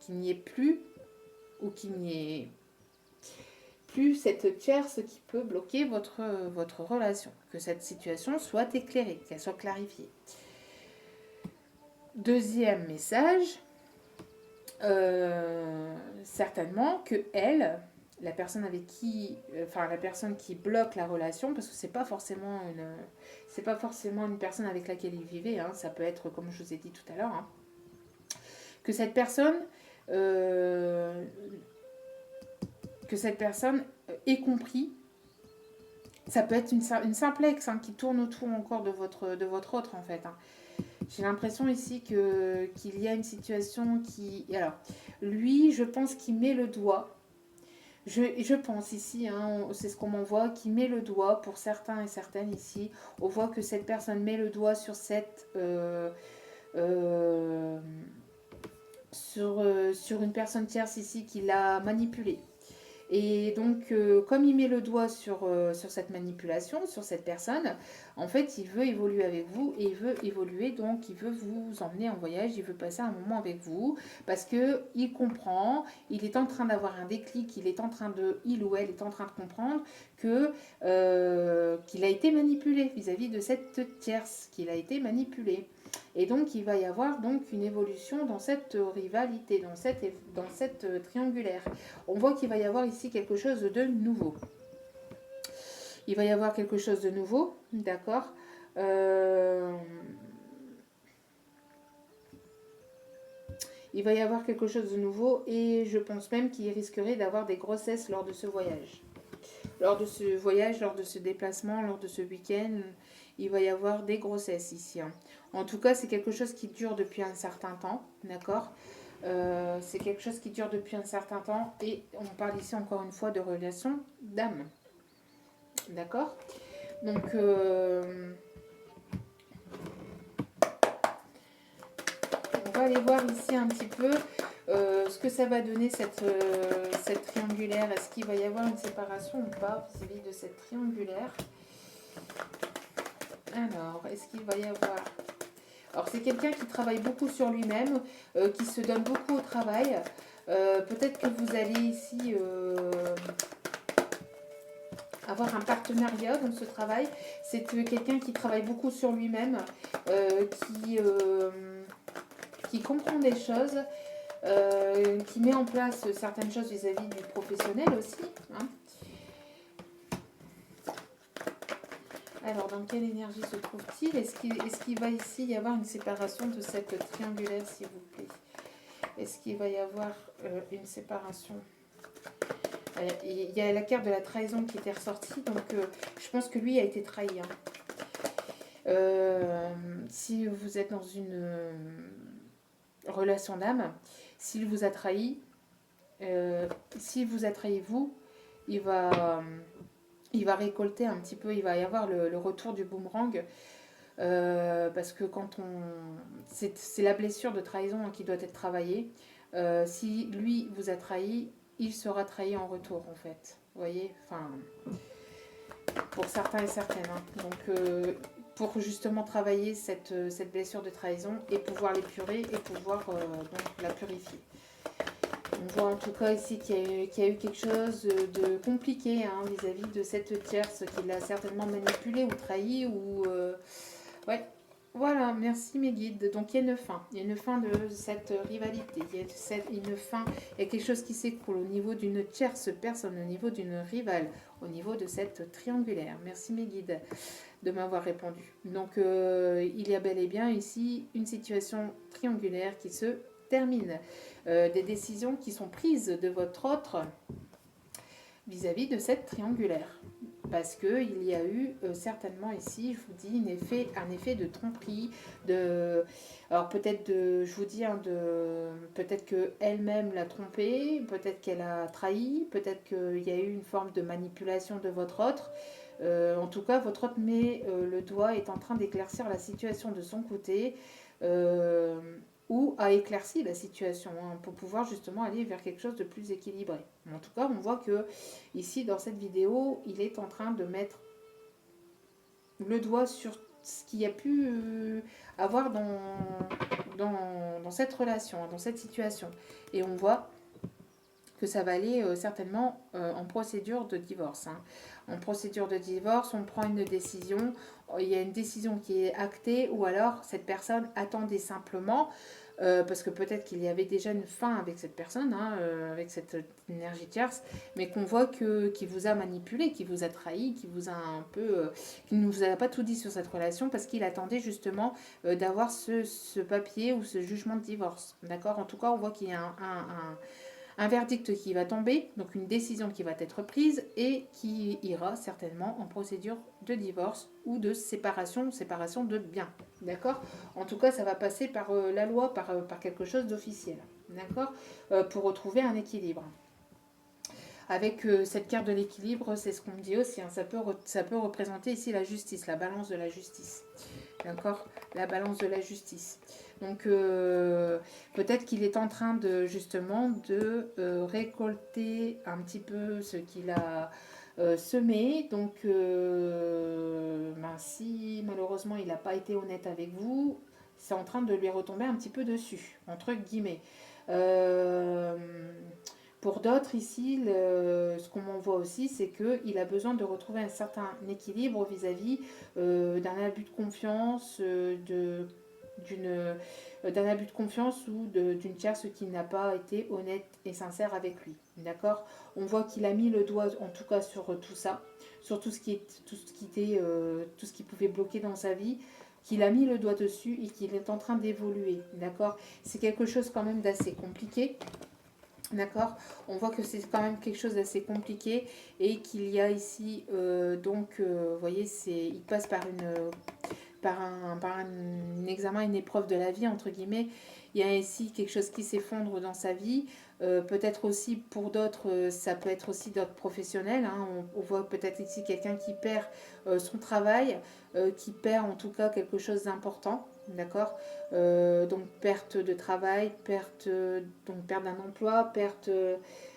qu'il n'y ait plus ou qu'il n'y ait plus cette tierce qui peut bloquer votre relation, que cette situation soit éclairée, qu'elle soit clarifiée. Deuxième message, certainement que elle, la personne avec qui, la personne qui bloque la relation, parce que c'est pas forcément une personne avec laquelle il vivait, hein, ça peut être comme je vous ai dit tout à l'heure, hein, que cette personne ait compris. Ça peut être une simplex hein, qui tourne autour encore de votre autre en fait. Hein. J'ai l'impression ici qu'il y a une situation qui... Alors, lui, je pense qu'il met le doigt. Je pense ici, hein, c'est ce qu'on m'envoie, qui met le doigt pour certains et certaines ici. On voit que cette personne met le doigt sur sur une personne tierce ici qui l'a manipulée. Et donc, comme il met le doigt sur cette manipulation, sur cette personne, en fait, il veut évoluer avec vous et il veut évoluer, donc il veut vous emmener en voyage, il veut passer un moment avec vous parce qu'il comprend, il est en train d'avoir un déclic, il ou elle est en train de comprendre qu'il a été manipulé vis-à-vis de cette tierce, qu'il a été manipulé. Et donc, il va y avoir donc une évolution dans cette rivalité, dans cette triangulaire. On voit qu'il va y avoir ici quelque chose de nouveau. Il va y avoir quelque chose de nouveau, d'accord. Il va y avoir quelque chose de nouveau et je pense même qu'il risquerait d'avoir des grossesses lors de ce voyage. Lors de ce voyage, lors de ce déplacement, lors de ce week-end, il va y avoir des grossesses ici, hein. En tout cas, c'est quelque chose qui dure depuis un certain temps, d'accord. C'est quelque chose qui dure depuis un certain temps et on parle ici encore une fois de relation d'âme, d'accord. Donc, on va aller voir ici un petit peu ce que ça va donner cette triangulaire. Est-ce qu'il va y avoir une séparation ou pas vis-à-vis de cette triangulaire? Alors, est-ce qu'il va y avoir... Alors, c'est quelqu'un qui travaille beaucoup sur lui-même, qui se donne beaucoup au travail. Peut-être que vous allez ici avoir un partenariat dans ce travail. C'est quelqu'un qui travaille beaucoup sur lui-même, euh, qui, euh, qui comprend des choses, qui met en place certaines choses vis-à-vis du professionnel aussi, hein. Alors, dans quelle énergie se trouve-t-il? Est-ce qu'il va ici y avoir une séparation de cette triangulaire, s'il vous plaît? Est-ce qu'il va y avoir une séparation? Il y a la carte de la trahison qui était ressortie, donc je pense que lui a été trahi, hein. Si vous êtes dans une relation d'âme, s'il vous a trahi, s'il vous a trahi vous, il va récolter un petit peu, il va y avoir le retour du boomerang. Parce que quand on... C'est la blessure de trahison, hein, qui doit être travaillée. Si lui vous a trahi, il sera trahi en retour, en fait. Vous voyez, enfin, pour certains et certaines, hein. Donc, pour justement travailler cette blessure de trahison et pouvoir l'épurer et pouvoir donc la purifier. On voit en tout cas ici qu'il y a eu quelque chose de compliqué, hein, vis-à-vis de cette tierce qui l'a certainement manipulé ou trahi ou... ouais, voilà, merci mes guides. Donc il y a une fin. Il y a une fin de cette rivalité. Il y a une fin, il y a quelque chose qui s'écroule au niveau d'une tierce personne, au niveau d'une rivale, au niveau de cette triangulaire. Merci mes guides de m'avoir répondu. Donc il y a bel et bien ici une situation triangulaire qui se termine. Des décisions qui sont prises de votre autre vis-à-vis de cette triangulaire. Parce qu'il y a eu certainement ici, je vous dis, un effet de tromperie, alors peut-être je vous dis, hein, peut-être qu'elle-même l'a trompé, peut-être qu'elle a trahi, peut-être qu'il y a eu une forme de manipulation de votre autre. En tout cas, votre autre met le doigt, est en train d'éclaircir la situation de son côté. Ou a éclairci la situation, hein, pour pouvoir justement aller vers quelque chose de plus équilibré. En tout cas, on voit que ici, dans cette vidéo, il est en train de mettre le doigt sur ce qu'il y a pu avoir dans cette relation, dans cette situation. Et on voit que ça va aller certainement en procédure de divorce, hein. En procédure de divorce, on prend une décision, il y a une décision qui est actée, ou alors cette personne attendait simplement, parce que peut-être qu'il y avait déjà une fin avec cette personne, hein, avec cette énergie tierce, mais qu'on voit qu'il vous a manipulé, qu'il vous a trahi, qu'il vous a un peu, qu'il ne vous a pas tout dit sur cette relation, parce qu'il attendait justement d'avoir ce papier ou ce jugement de divorce. D'accord? En tout cas, on voit qu'il y a un verdict qui va tomber, donc une décision qui va être prise et qui ira certainement en procédure de divorce ou de séparation de biens. D'accord? En tout cas, ça va passer par la loi, par quelque chose d'officiel. D'accord? Pour retrouver un équilibre. Avec cette carte de l'équilibre, c'est ce qu'on me dit aussi, hein, ça peut représenter ici la justice, la balance de la justice. D'accord? La balance de la justice. Donc peut-être qu'il est en train de justement de récolter un petit peu ce qu'il a semé. Donc si malheureusement il n'a pas été honnête avec vous, c'est en train de lui retomber un petit peu dessus, entre guillemets. Pour d'autres ici, ce qu'on m'envoie aussi, c'est qu'il a besoin de retrouver un certain équilibre vis-à-vis d'un abus de confiance, d'un abus de confiance ou d'une tierce qui n'a pas été honnête et sincère avec lui. D'accord? On voit qu'il a mis le doigt en tout cas sur tout ça, sur tout ce qui pouvait bloquer dans sa vie. qu'il a mis le doigt dessus et qu'il est en train d'évoluer, d'accord? C'est quelque chose quand même d'assez compliqué, d'accord? On voit que c'est quand même quelque chose d'assez compliqué et qu'il y a ici, vous voyez, il passe par un examen, une épreuve de la vie, entre guillemets. Il y a ici quelque chose qui s'effondre dans sa vie. Peut-être aussi pour d'autres, ça peut être aussi d'autres professionnels. Hein. On voit peut-être ici quelqu'un qui perd son travail, qui perd en tout cas quelque chose d'important. D'accord. Donc perte de travail, perte d'un emploi, perte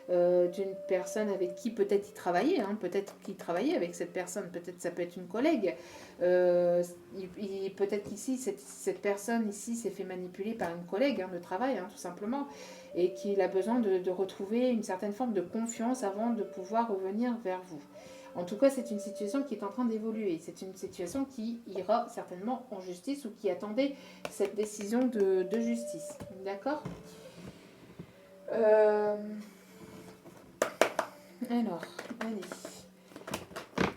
d'une personne avec qui peut-être il travaillait, hein, peut-être qu'il travaillait avec cette personne, peut-être ça peut être une collègue. Peut-être qu'ici, cette personne ici s'est fait manipuler par une collègue de travail, hein, tout simplement, et qu'il a besoin de retrouver une certaine forme de confiance avant de pouvoir revenir vers vous. En tout cas, c'est une situation qui est en train d'évoluer. C'est une situation qui ira certainement en justice ou qui attendait cette décision de justice. D'accord. Alors, allez.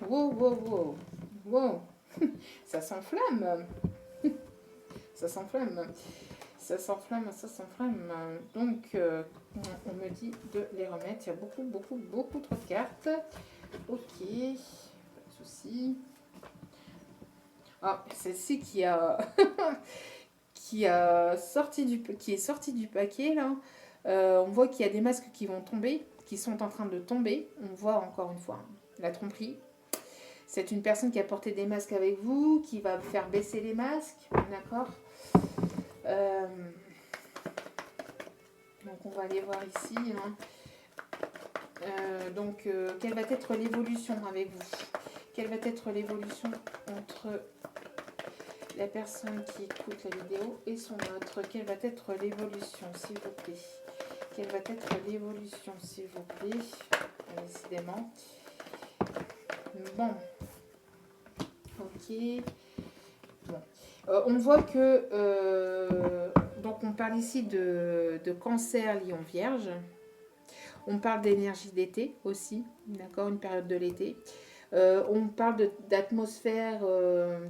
Wow, wow, wow. Wow. Ça s'enflamme. Ça s'enflamme. Ça s'enflamme, ça s'enflamme. Donc, on me dit de les remettre. Il y a beaucoup, beaucoup, beaucoup trop de cartes. Ok, pas de souci. Ah, celle-ci qui a qui est sortie du paquet là. On voit qu'il y a des masques qui vont tomber, qui sont en train de tomber. On voit encore une fois la tromperie. C'est une personne qui a porté des masques avec vous, qui va faire baisser les masques, d'accord. Donc on va aller voir ici. Hein. Quelle va être l'évolution avec vous? Quelle va être l'évolution entre la personne qui écoute la vidéo et son autre? Quelle va être l'évolution, s'il vous plaît? Quelle va être l'évolution, s'il vous plaît? Décidément. Bon. Ok. Bon. On voit que... donc on parle ici de cancer lion vierge. On parle d'énergie d'été aussi, d'accord, une période de l'été. On parle d'atmosphère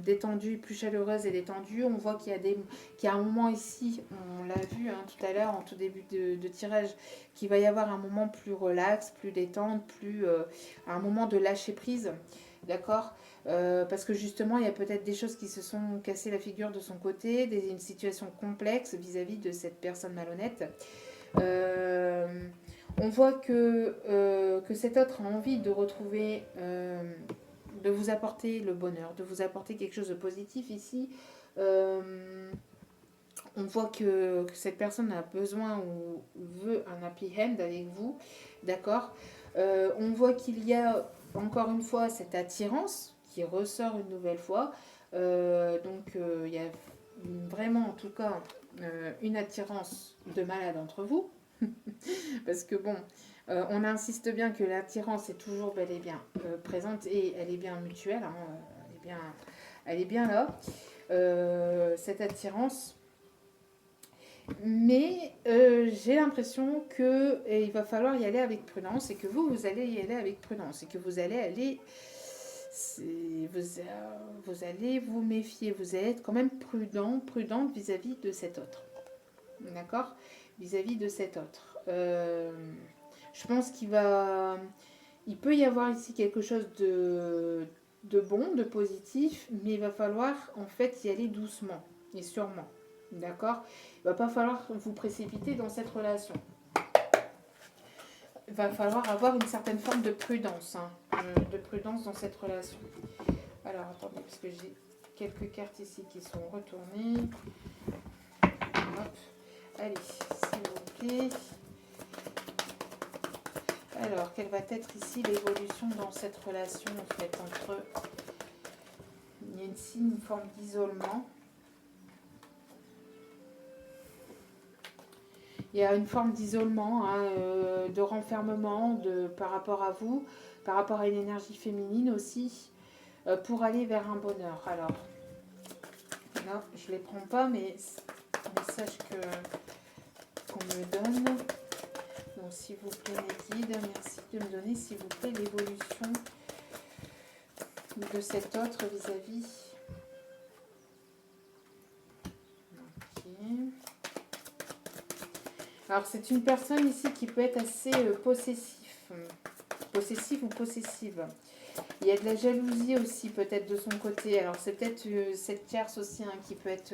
détendue, plus chaleureuse et détendue. On voit qu'il y a un moment ici, on l'a vu tout à l'heure en tout début de tirage, qu'il va y avoir un moment plus relax, plus détente, un moment de lâcher prise, d'accord. Parce que justement, il y a peut-être des choses qui se sont cassées la figure de son côté, une situation complexe vis-à-vis de cette personne malhonnête. On voit que cet autre a envie de retrouver, de vous apporter le bonheur, de vous apporter quelque chose de positif ici. On voit que cette personne a besoin ou veut un happy end avec vous, d'accord. On voit qu'il y a encore une fois cette attirance qui ressort une nouvelle fois. Il y a vraiment en tout cas une attirance de malade entre vous. Parce que bon, on insiste bien que l'attirance est toujours bel et bien présente et elle est bien mutuelle, hein, elle est bien là, cette attirance. Mais j'ai l'impression qu'il va falloir y aller avec prudence et que vous allez y aller avec prudence et que vous allez aller... Vous allez vous méfier, vous allez être quand même prudente vis-à-vis de cet autre. D'accord? Vis-à-vis de cet autre. Je pense il peut y avoir ici quelque chose de bon, de positif, mais il va falloir en fait y aller doucement et sûrement. D'accord? Il ne va pas falloir vous précipiter dans cette relation. Il va falloir avoir une certaine forme de prudence, de prudence dans cette relation. Alors, attendez, parce que j'ai quelques cartes ici qui sont retournées. Hop. Allez, s'il vous plaît. Alors, quelle va être ici l'évolution dans cette relation, en fait, entre... Il y a ici une forme d'isolement. Il y a une forme d'isolement, de renfermement par rapport à vous, par rapport à une énergie féminine aussi, pour aller vers un bonheur. Alors, là, je ne les prends pas, mais message qu'on me donne. Donc, s'il vous plaît, mes guides, merci de me donner, s'il vous plaît, l'évolution de cet autre vis-à-vis Alors, c'est une personne ici qui peut être assez possessif. Possessive ou possessive. Il y a de la jalousie aussi peut-être de son côté. Alors c'est peut-être cette tierce aussi hein, qui peut être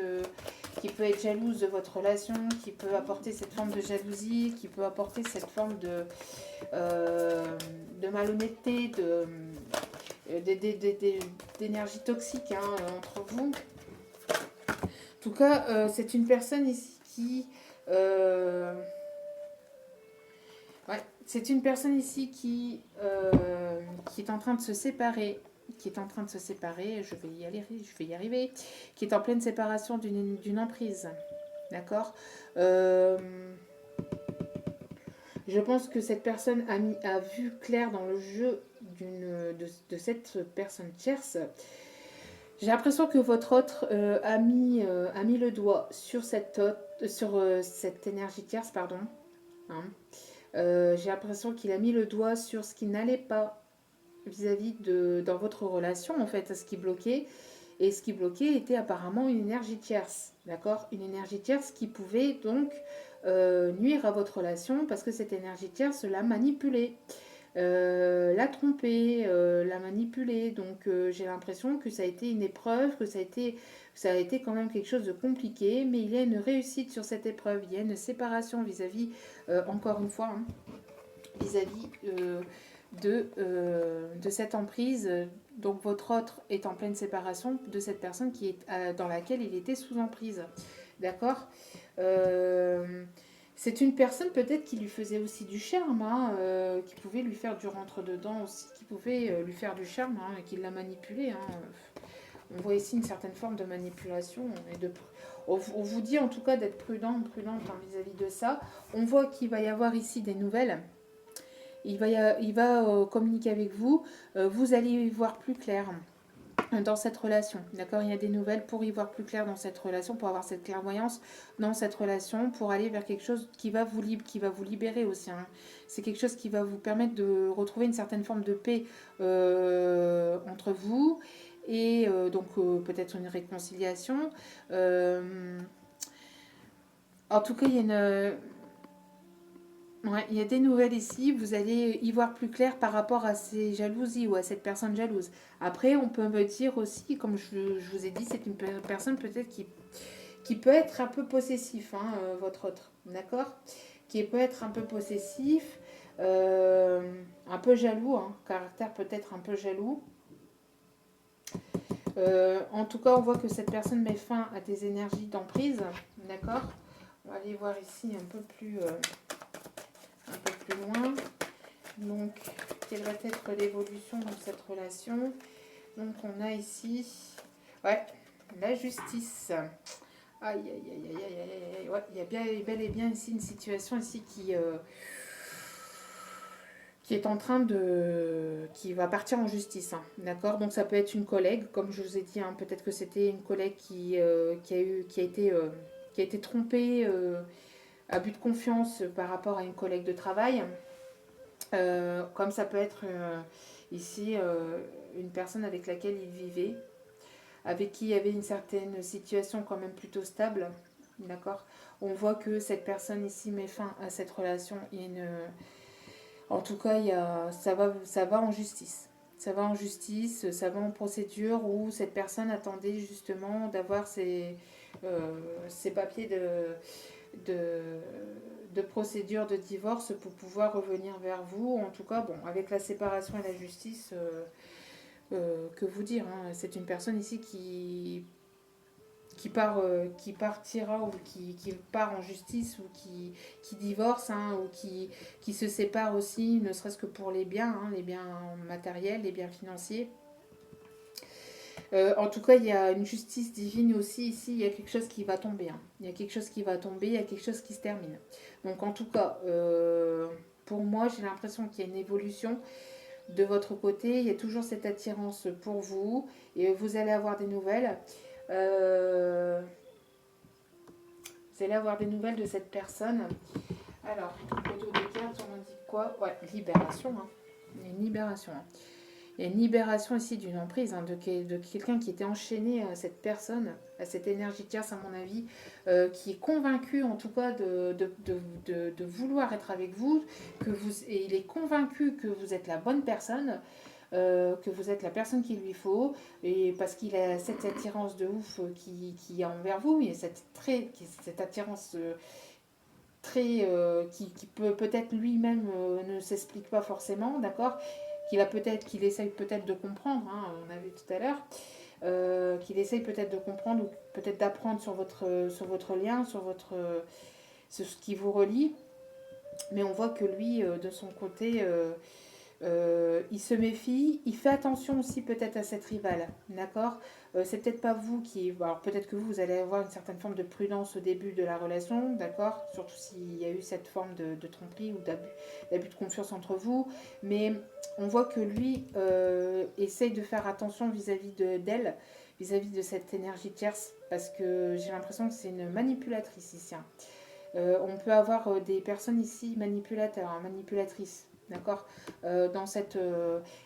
jalouse de votre relation, qui peut apporter cette forme de jalousie, qui peut apporter cette forme de malhonnêteté, d'énergie toxique hein, entre vous. En tout cas, c'est une personne ici ouais, c'est une personne ici qui est en train de se séparer, je vais y arriver, qui est en pleine séparation d'une emprise, d'accord. Je pense que cette personne a vu clair dans le jeu de cette personne tierce. J'ai l'impression que votre autre a mis le doigt sur cette énergie tierce, pardon. Hein. J'ai l'impression qu'il a mis le doigt sur ce qui n'allait pas vis-à-vis dans votre relation, en fait, ce qui bloquait. Et ce qui bloquait était apparemment une énergie tierce, d'accord. Une énergie tierce qui pouvait donc nuire à votre relation parce que cette énergie tierce l'a manipulée. La tromper, la manipuler. Donc j'ai l'impression que ça a été une épreuve, que ça a été quand même quelque chose de compliqué, mais il y a une réussite sur cette épreuve, il y a une séparation vis-à-vis, encore une fois, hein, vis-à-vis de cette emprise. Donc votre autre est en pleine séparation de cette personne qui est, dans laquelle il était sous emprise. D'accord. C'est une personne peut-être qui lui faisait aussi du charme, hein, qui pouvait lui faire du rentre-dedans aussi, qui pouvait lui faire du charme, hein, et qui l'a manipulé. Hein. On voit ici une certaine forme de manipulation. On vous dit en tout cas d'être prudente hein, vis-à-vis de ça. On voit qu'il va y avoir ici des nouvelles. Il va communiquer avec vous. Vous allez y voir plus clair dans cette relation, d'accord. Il y a des nouvelles pour y voir plus clair dans cette relation, pour avoir cette clairvoyance dans cette relation, pour aller vers quelque chose qui va vous libérer aussi. Hein. C'est quelque chose qui va vous permettre de retrouver une certaine forme de paix entre vous et donc peut-être une réconciliation. En tout cas, il y a des nouvelles ici, vous allez y voir plus clair par rapport à ces jalousies ou à cette personne jalouse. Après, on peut me dire aussi, comme je vous ai dit, c'est une personne peut-être qui peut être un peu possessif, hein, votre autre, d'accord. Qui peut être un peu possessif, un peu jaloux, hein, caractère peut-être un peu jaloux. En tout cas, on voit que cette personne met fin à des énergies d'emprise, d'accord. On va aller voir ici un peu plus loin. Donc, quelle va être l'évolution de cette relation? Donc, on a ici, la justice. Aïe, aïe, aïe, aïe, aïe, aïe, aïe. Ouais, il y a bel et bien ici une situation ici qui est en train qui va partir en justice, hein, d'accord. Donc, ça peut être une collègue, comme je vous ai dit, hein, peut-être que c'était une collègue qui a été trompée à but de confiance par rapport à une collègue de travail. Comme ça peut être ici une personne avec laquelle il vivait, avec qui il y avait une certaine situation quand même plutôt stable, d'accord. On voit que cette personne ici met fin à cette relation. En tout cas, ça va en justice. Ça va en justice, ça va en procédure où cette personne attendait justement d'avoir ses papiers de procédure de divorce pour pouvoir revenir vers vous. En tout cas, bon, avec la séparation et la justice, que vous dire, hein, c'est une personne ici qui partira ou qui part en justice ou qui divorce, hein, ou qui se sépare aussi, ne serait-ce que pour les biens, hein, les biens matériels, les biens financiers. En tout cas, il y a une justice divine aussi ici, il y a quelque chose qui va tomber. Hein. Il y a quelque chose qui va tomber, il y a quelque chose qui se termine. Donc en tout cas, pour moi, j'ai l'impression qu'il y a une évolution de votre côté. Il y a toujours cette attirance pour vous et vous allez avoir des nouvelles. Vous allez avoir des nouvelles de cette personne. Alors, autour des cartes, on indique quoi? Ouais, libération. Hein. Une libération. Hein. Il y a une libération ici d'une emprise, hein, de quelqu'un qui était enchaîné à cette personne, à cette énergie tierce, à mon avis, qui est convaincu en tout cas de vouloir être avec vous, et il est convaincu que vous êtes la bonne personne, que vous êtes la personne qu'il lui faut, et parce qu'il a cette attirance de ouf qui est envers vous, il y a cette attirance qui peut-être lui-même ne s'explique pas forcément, d'accord, qu'il essaye peut-être de comprendre, hein, on a vu tout à l'heure, qu'il essaye peut-être de comprendre ou peut-être d'apprendre sur votre lien, sur ce qui vous relie, mais on voit que lui, de son côté, il se méfie, il fait attention aussi peut-être à cette rivale, d'accord. C'est peut-être pas vous qui... Alors peut-être que vous allez avoir une certaine forme de prudence au début de la relation, d'accord, surtout s'il y a eu cette forme de tromperie ou d'abus de confiance entre vous, mais on voit que lui essaye de faire attention vis-à-vis d'elle, vis-à-vis de cette énergie tierce, parce que j'ai l'impression que c'est une manipulatrice ici, hein. On peut avoir des personnes ici manipulateurs, hein, manipulatrices. D'accord. Dans cette.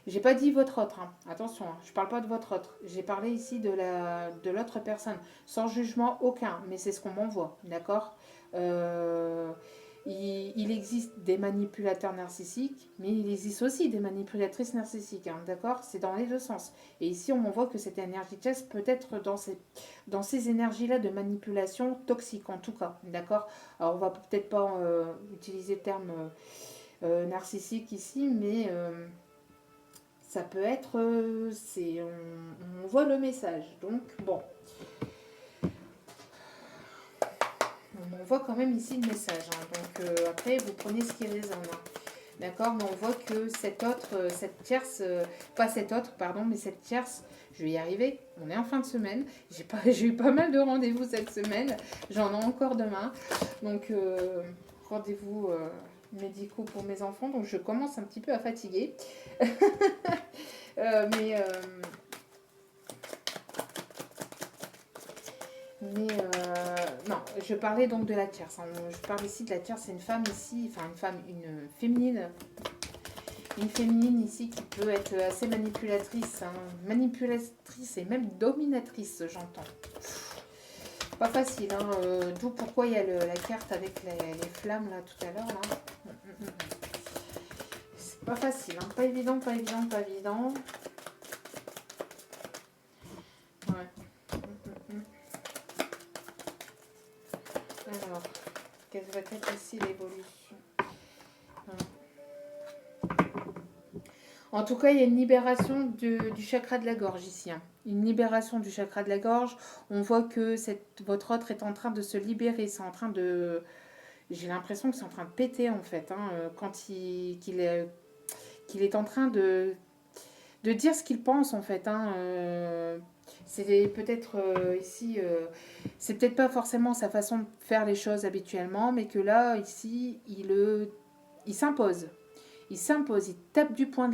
J'ai pas dit votre autre, hein. Attention, hein, je parle pas de votre autre. J'ai parlé ici de l'autre personne, sans jugement aucun, mais c'est ce qu'on m'envoie. D'accord. Euh, il existe des manipulateurs narcissiques, mais il existe aussi des manipulatrices narcissiques. Hein, d'accord. C'est dans les deux sens. Et ici, on m'envoie que cette énergie test peut être dans ces énergies-là de manipulation toxique, en tout cas. D'accord. Alors, on va peut-être pas utiliser le terme narcissique ici, mais ça peut être. On voit le message. Donc, bon, on voit quand même ici le message. Hein. Donc, après, vous prenez ce qui résonne. Hein. D'accord. Mais on voit que cette tierce, pas cette autre, pardon, mais cette tierce, je vais y arriver. On est en fin de semaine. J'ai eu pas mal de rendez-vous cette semaine. J'en ai encore demain. Donc, rendez-vous médicaux pour mes enfants. Donc, je commence un petit peu à fatiguer. Mais non, je parlais donc de la tierce. Hein. Je parle ici de la tierce. C'est une femme ici, enfin une féminine ici qui peut être assez manipulatrice, hein. Manipulatrice et même dominatrice, j'entends. Pas facile, hein. D'où pourquoi il y a la carte avec les flammes là tout à l'heure. Là. C'est pas facile, hein. Pas évident, pas évident, pas évident. Ouais. Alors, quelle va être ici l'évolution? En tout cas, il y a une libération du chakra de la gorge ici. Hein. Une libération du chakra de la gorge. On voit que votre autre est en train de se libérer. C'est en train de... J'ai l'impression que c'est en train de péter en fait. Hein, quand qu'il est en train de dire ce qu'il pense en fait. Hein, c'est peut-être ici... c'est peut-être pas forcément sa façon de faire les choses habituellement. Mais que là, ici, il s'impose. Il s'impose, il tape du poing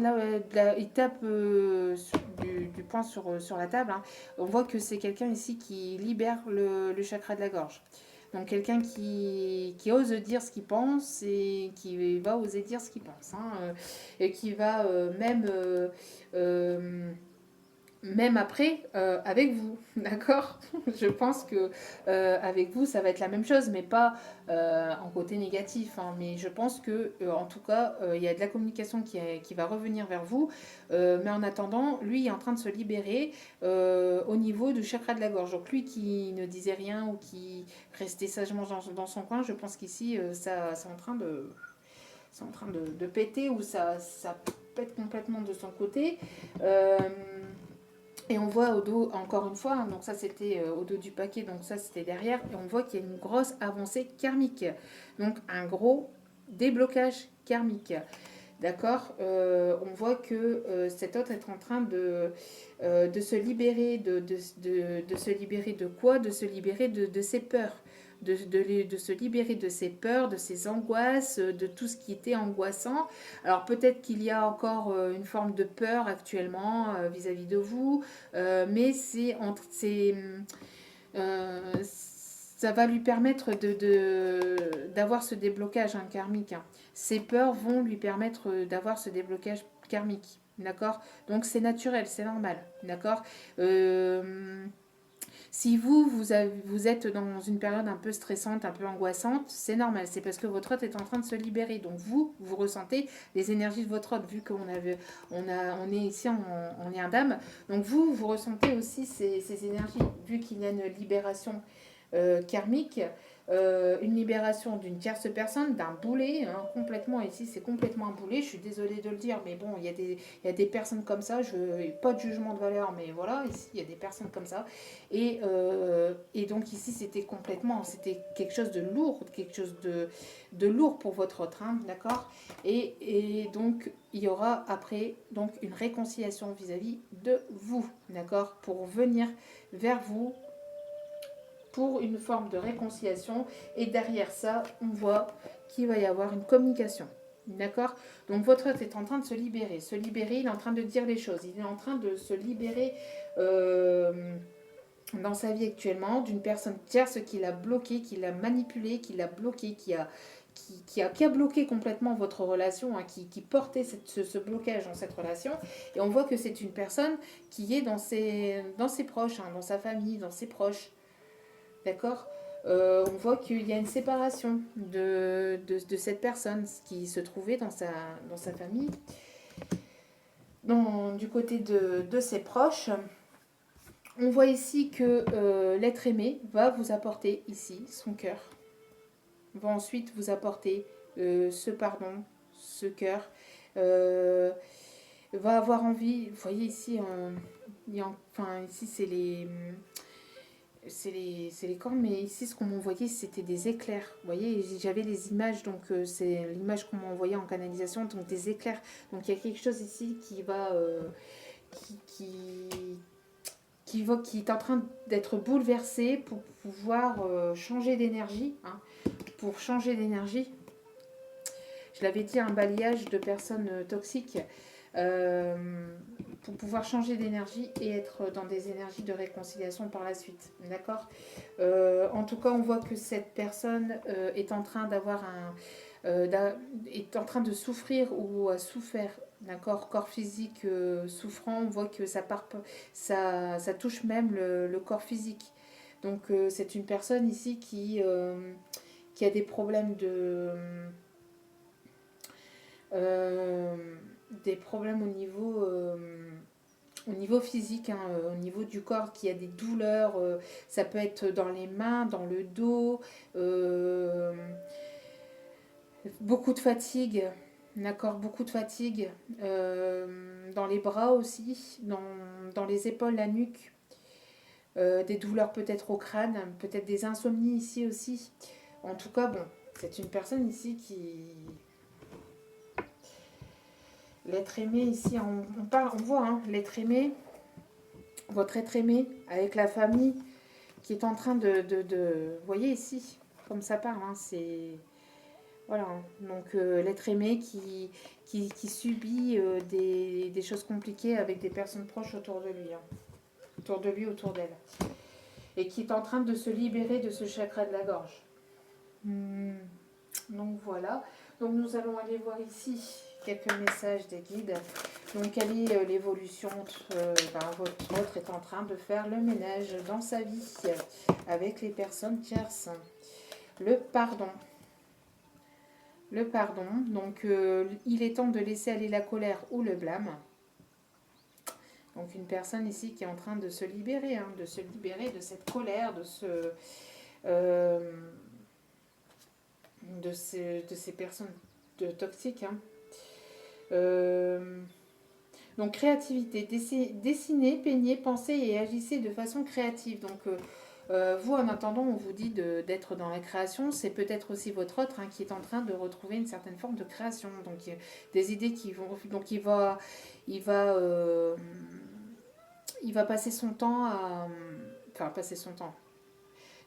il tape du poing sur la table. Hein. On voit que c'est quelqu'un ici qui libère le chakra de la gorge. Donc quelqu'un qui ose dire ce qu'il pense et qui va oser dire ce qu'il pense. Hein, et qui va même après avec vous, d'accord. Je pense que avec vous ça va être la même chose, mais pas en côté négatif, hein. Mais je pense que en tout cas il y a de la communication qui va revenir vers vous, mais en attendant lui il est en train de se libérer au niveau du chakra de la gorge. Donc lui qui ne disait rien ou qui restait sagement dans son coin, je pense qu'ici c'est en train de péter, ou ça pète complètement de son côté. Et on voit au dos, encore une fois, hein, donc ça c'était au dos du paquet, donc ça c'était derrière, et on voit qu'il y a une grosse avancée karmique. Donc un gros déblocage karmique. D'accord. On voit que cet autre est en train de se libérer. De se libérer de quoi? De se libérer de ses peurs. De se libérer de ses peurs, de ses angoisses, de tout ce qui était angoissant. Alors peut-être qu'il y a encore une forme de peur actuellement vis-à-vis de vous, mais ça va lui permettre d'avoir ce déblocage, hein, karmique. Hein. Ces peurs vont lui permettre d'avoir ce déblocage karmique. D'accord? Donc c'est naturel, c'est normal. D'accord? Euh, Si vous êtes dans une période un peu stressante, un peu angoissante, c'est normal. C'est parce que votre hôte est en train de se libérer. Donc vous ressentez les énergies de votre hôte, vu on est ici en lien d'âme. Donc vous ressentez aussi ces énergies, vu qu'il y a une libération karmique, une libération d'une tierce personne, d'un boulet, hein, complètement, ici c'est complètement un boulet, je suis désolée de le dire, mais bon, il y a des personnes comme ça, pas de jugement de valeur, mais voilà, ici il y a des personnes comme ça, et donc ici c'était quelque chose de lourd, quelque chose de lourd pour votre autre, hein, d'accord, et donc il y aura après donc une réconciliation vis-à-vis de vous, d'accord, pour venir vers vous pour une forme de réconciliation. Et derrière ça, on voit qu'il va y avoir une communication. D'accord? Donc votre hôte est en train de se libérer. Se libérer, il est en train de dire les choses. Il est en train de se libérer dans sa vie actuellement d'une personne tierce qui l'a bloqué, qui l'a manipulé, qui l'a bloqué, qui a bloqué complètement votre relation, hein, qui portait ce blocage dans cette relation. Et on voit que c'est une personne qui est dans ses proches, hein, dans sa famille, dans ses proches. D'accord. On voit qu'il y a une séparation de cette personne qui se trouvait dans sa famille, du côté de ses proches. On voit ici que l'être aimé va vous apporter ici son cœur, va ensuite vous apporter ce pardon, ce cœur, euh, va avoir envie, vous voyez ici, enfin ici c'est les cornes, mais ici, ce qu'on m'envoyait, c'était des éclairs. Vous voyez, j'avais les images, donc c'est l'image qu'on m'a envoyée en canalisation, donc des éclairs. Donc il y a quelque chose ici qui, qui, qui est en train d'être bouleversé pour pouvoir changer d'énergie. Hein, pour changer d'énergie. Je l'avais dit, un balayage de personnes toxiques. Euh, pour pouvoir changer d'énergie et être dans des énergies de réconciliation par la suite. D'accord. En tout cas, on voit que cette personne est en train est en train de souffrir ou a souffert d'un corps physique souffrant. On voit que ça touche même le corps physique. Donc c'est une personne ici qui a des problèmes euh, des problèmes au niveau physique, hein, au niveau du corps, qui a des douleurs, ça peut être dans les mains, dans le dos, euh, beaucoup de fatigue, d'accord, beaucoup de fatigue, dans les bras aussi, dans les épaules, la nuque, des douleurs peut-être au crâne, peut-être des insomnies ici aussi. En tout cas, bon, c'est une personne ici qui, l'être aimé ici, on voit, hein, l'être aimé, votre être aimé, avec la famille, qui est en train vous voyez ici, comme ça parle, hein, c'est... Voilà, hein. Donc l'être aimé qui subit des choses compliquées avec des personnes proches autour de lui, hein, autour de lui, autour d'elle, et qui est en train de se libérer de ce chakra de la gorge. Donc voilà, donc nous allons aller voir ici quelques messages des guides. Donc quelle est l'évolution votre autre est en train de faire le ménage dans sa vie avec les personnes tierces. Le pardon. Le pardon, donc il est temps de laisser aller la colère ou le blâme. Donc une personne ici qui est en train de se libérer, hein, de se libérer de cette colère, euh, de ces personnes toxiques. Hein. Donc créativité, dessinez, peignez, pensez et agissez de façon créative. Donc vous, en attendant, on vous dit d'être dans la création. C'est peut-être aussi votre autre, hein, qui est en train de retrouver une certaine forme de création. Donc des idées qui vont... Donc il va, euh, il va passer son temps à... Enfin, passer son temps.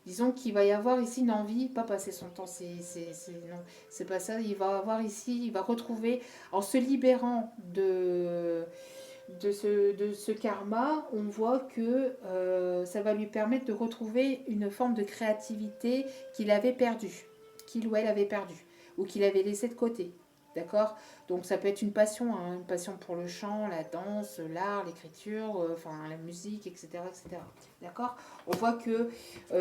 Disons qu'il va y avoir ici une envie, pas passer son temps, non, c'est pas ça. Il va avoir ici, il va retrouver, en se libérant de ce karma, on voit que ça va lui permettre de retrouver une forme de créativité qu'il avait perdue, qu'il ou elle avait perdue, ou qu'il avait laissé de côté. D'accord? Donc ça peut être une passion pour le chant, la danse, l'art, l'écriture, enfin la musique, etc. etc. D'accord? On voit que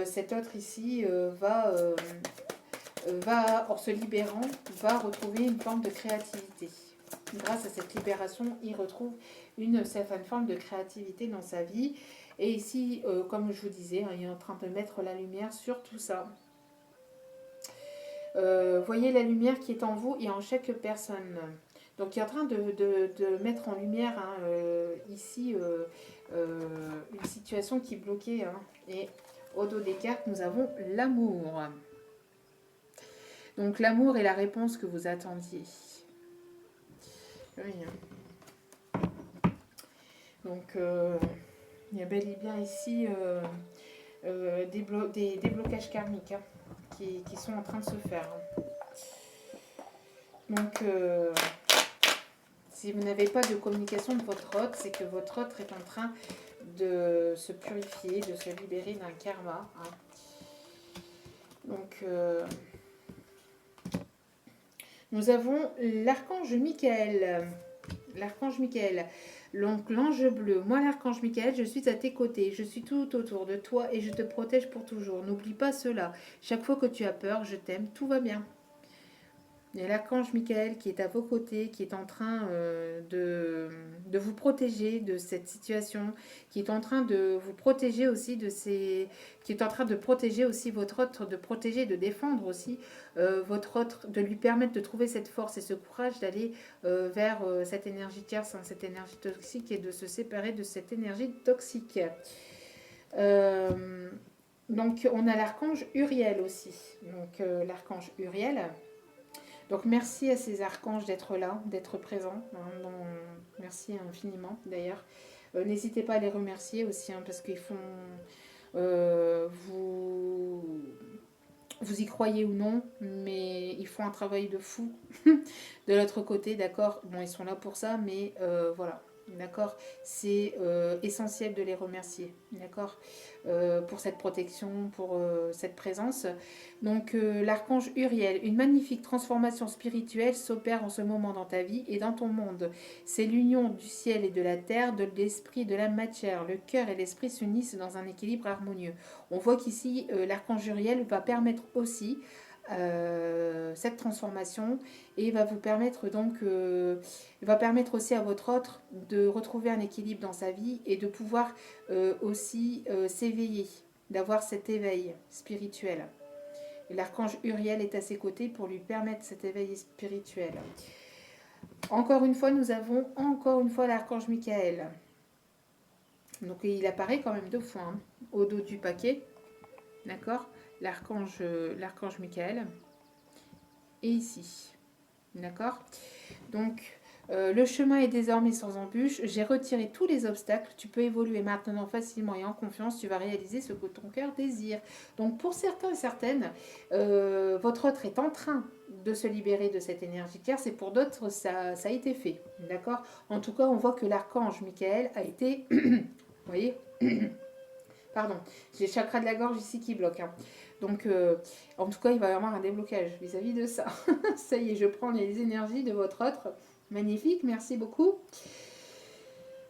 cet autre ici en se libérant, va retrouver une forme de créativité. Grâce à cette libération, il retrouve une certaine forme de créativité dans sa vie. Et ici, comme je vous disais, il est en train de mettre la lumière sur tout ça. Voyez la lumière qui est en vous et en chaque personne. Donc il est en train de mettre en lumière ici une situation qui bloquait. Et au dos des cartes, nous avons l'amour. Donc l'amour est la réponse que vous attendiez. Oui. Donc il y a bel et bien ici des déblocages karmiques qui sont en train de se faire. Donc si vous n'avez pas de communication de votre hôte, c'est que votre hôte est en train de se purifier, de se libérer d'un karma. Donc nous avons l'archange Michael. L'archange Michael. Donc l'ange bleu. Moi l'archange Michael, je suis à tes côtés. Je suis tout autour de toi et je te protège pour toujours. N'oublie pas cela. Chaque fois que tu as peur, je t'aime. Tout va bien. Il y a l'archange Michael qui est à vos côtés, qui est en train de vous protéger de cette situation, qui est en train de vous protéger aussi de ces... qui est en train de protéger aussi votre autre, de protéger, de défendre aussi votre autre, de lui permettre de trouver cette force et ce courage d'aller vers cette énergie tierce, cette énergie toxique et de se séparer de cette énergie toxique. Euh, donc on a l'archange Uriel aussi. Donc l'archange Uriel... Donc merci à ces archanges d'être là, d'être présents. Merci infiniment d'ailleurs. N'hésitez pas à les remercier aussi parce qu'ils font... vous y croyez ou non, mais ils font un travail de fou de l'autre côté, d'accord. Bon, ils sont là pour ça, mais voilà, d'accord. C'est essentiel de les remercier, d'accord, pour cette protection, pour cette présence. Donc, l'archange Uriel, une magnifique transformation spirituelle s'opère en ce moment dans ta vie et dans ton monde. C'est l'union du ciel et de la terre, de l'esprit et de la matière. Le cœur et l'esprit s'unissent dans un équilibre harmonieux. On voit qu'ici, l'archange Uriel va permettre aussi cette transformation et va vous permettre donc va permettre aussi à votre autre de retrouver un équilibre dans sa vie et de pouvoir aussi s'éveiller, d'avoir cet éveil spirituel. L'archange Uriel est à ses côtés pour lui permettre cet éveil spirituel. Encore une fois, nous avons encore une fois l'archange Michael. Donc il apparaît quand même deux fois au dos du paquet. D'accord, l'archange Michael. Et ici. D'accord. Donc, le chemin est désormais sans embûche. J'ai retiré tous les obstacles. Tu peux évoluer maintenant facilement et en confiance. Tu vas réaliser ce que ton cœur désire. Donc, pour certains et certaines, votre autre est en train de se libérer de cette énergie claire. C'est pour d'autres, ça a été fait. D'accord. En tout cas, on voit que l'archange Michael a été... Vous voyez Pardon, j'ai le chakra de la gorge ici qui bloque. Donc, en tout cas, il va y avoir un déblocage vis-à-vis de ça. Ça y est, je prends les énergies de votre autre. Magnifique, merci beaucoup.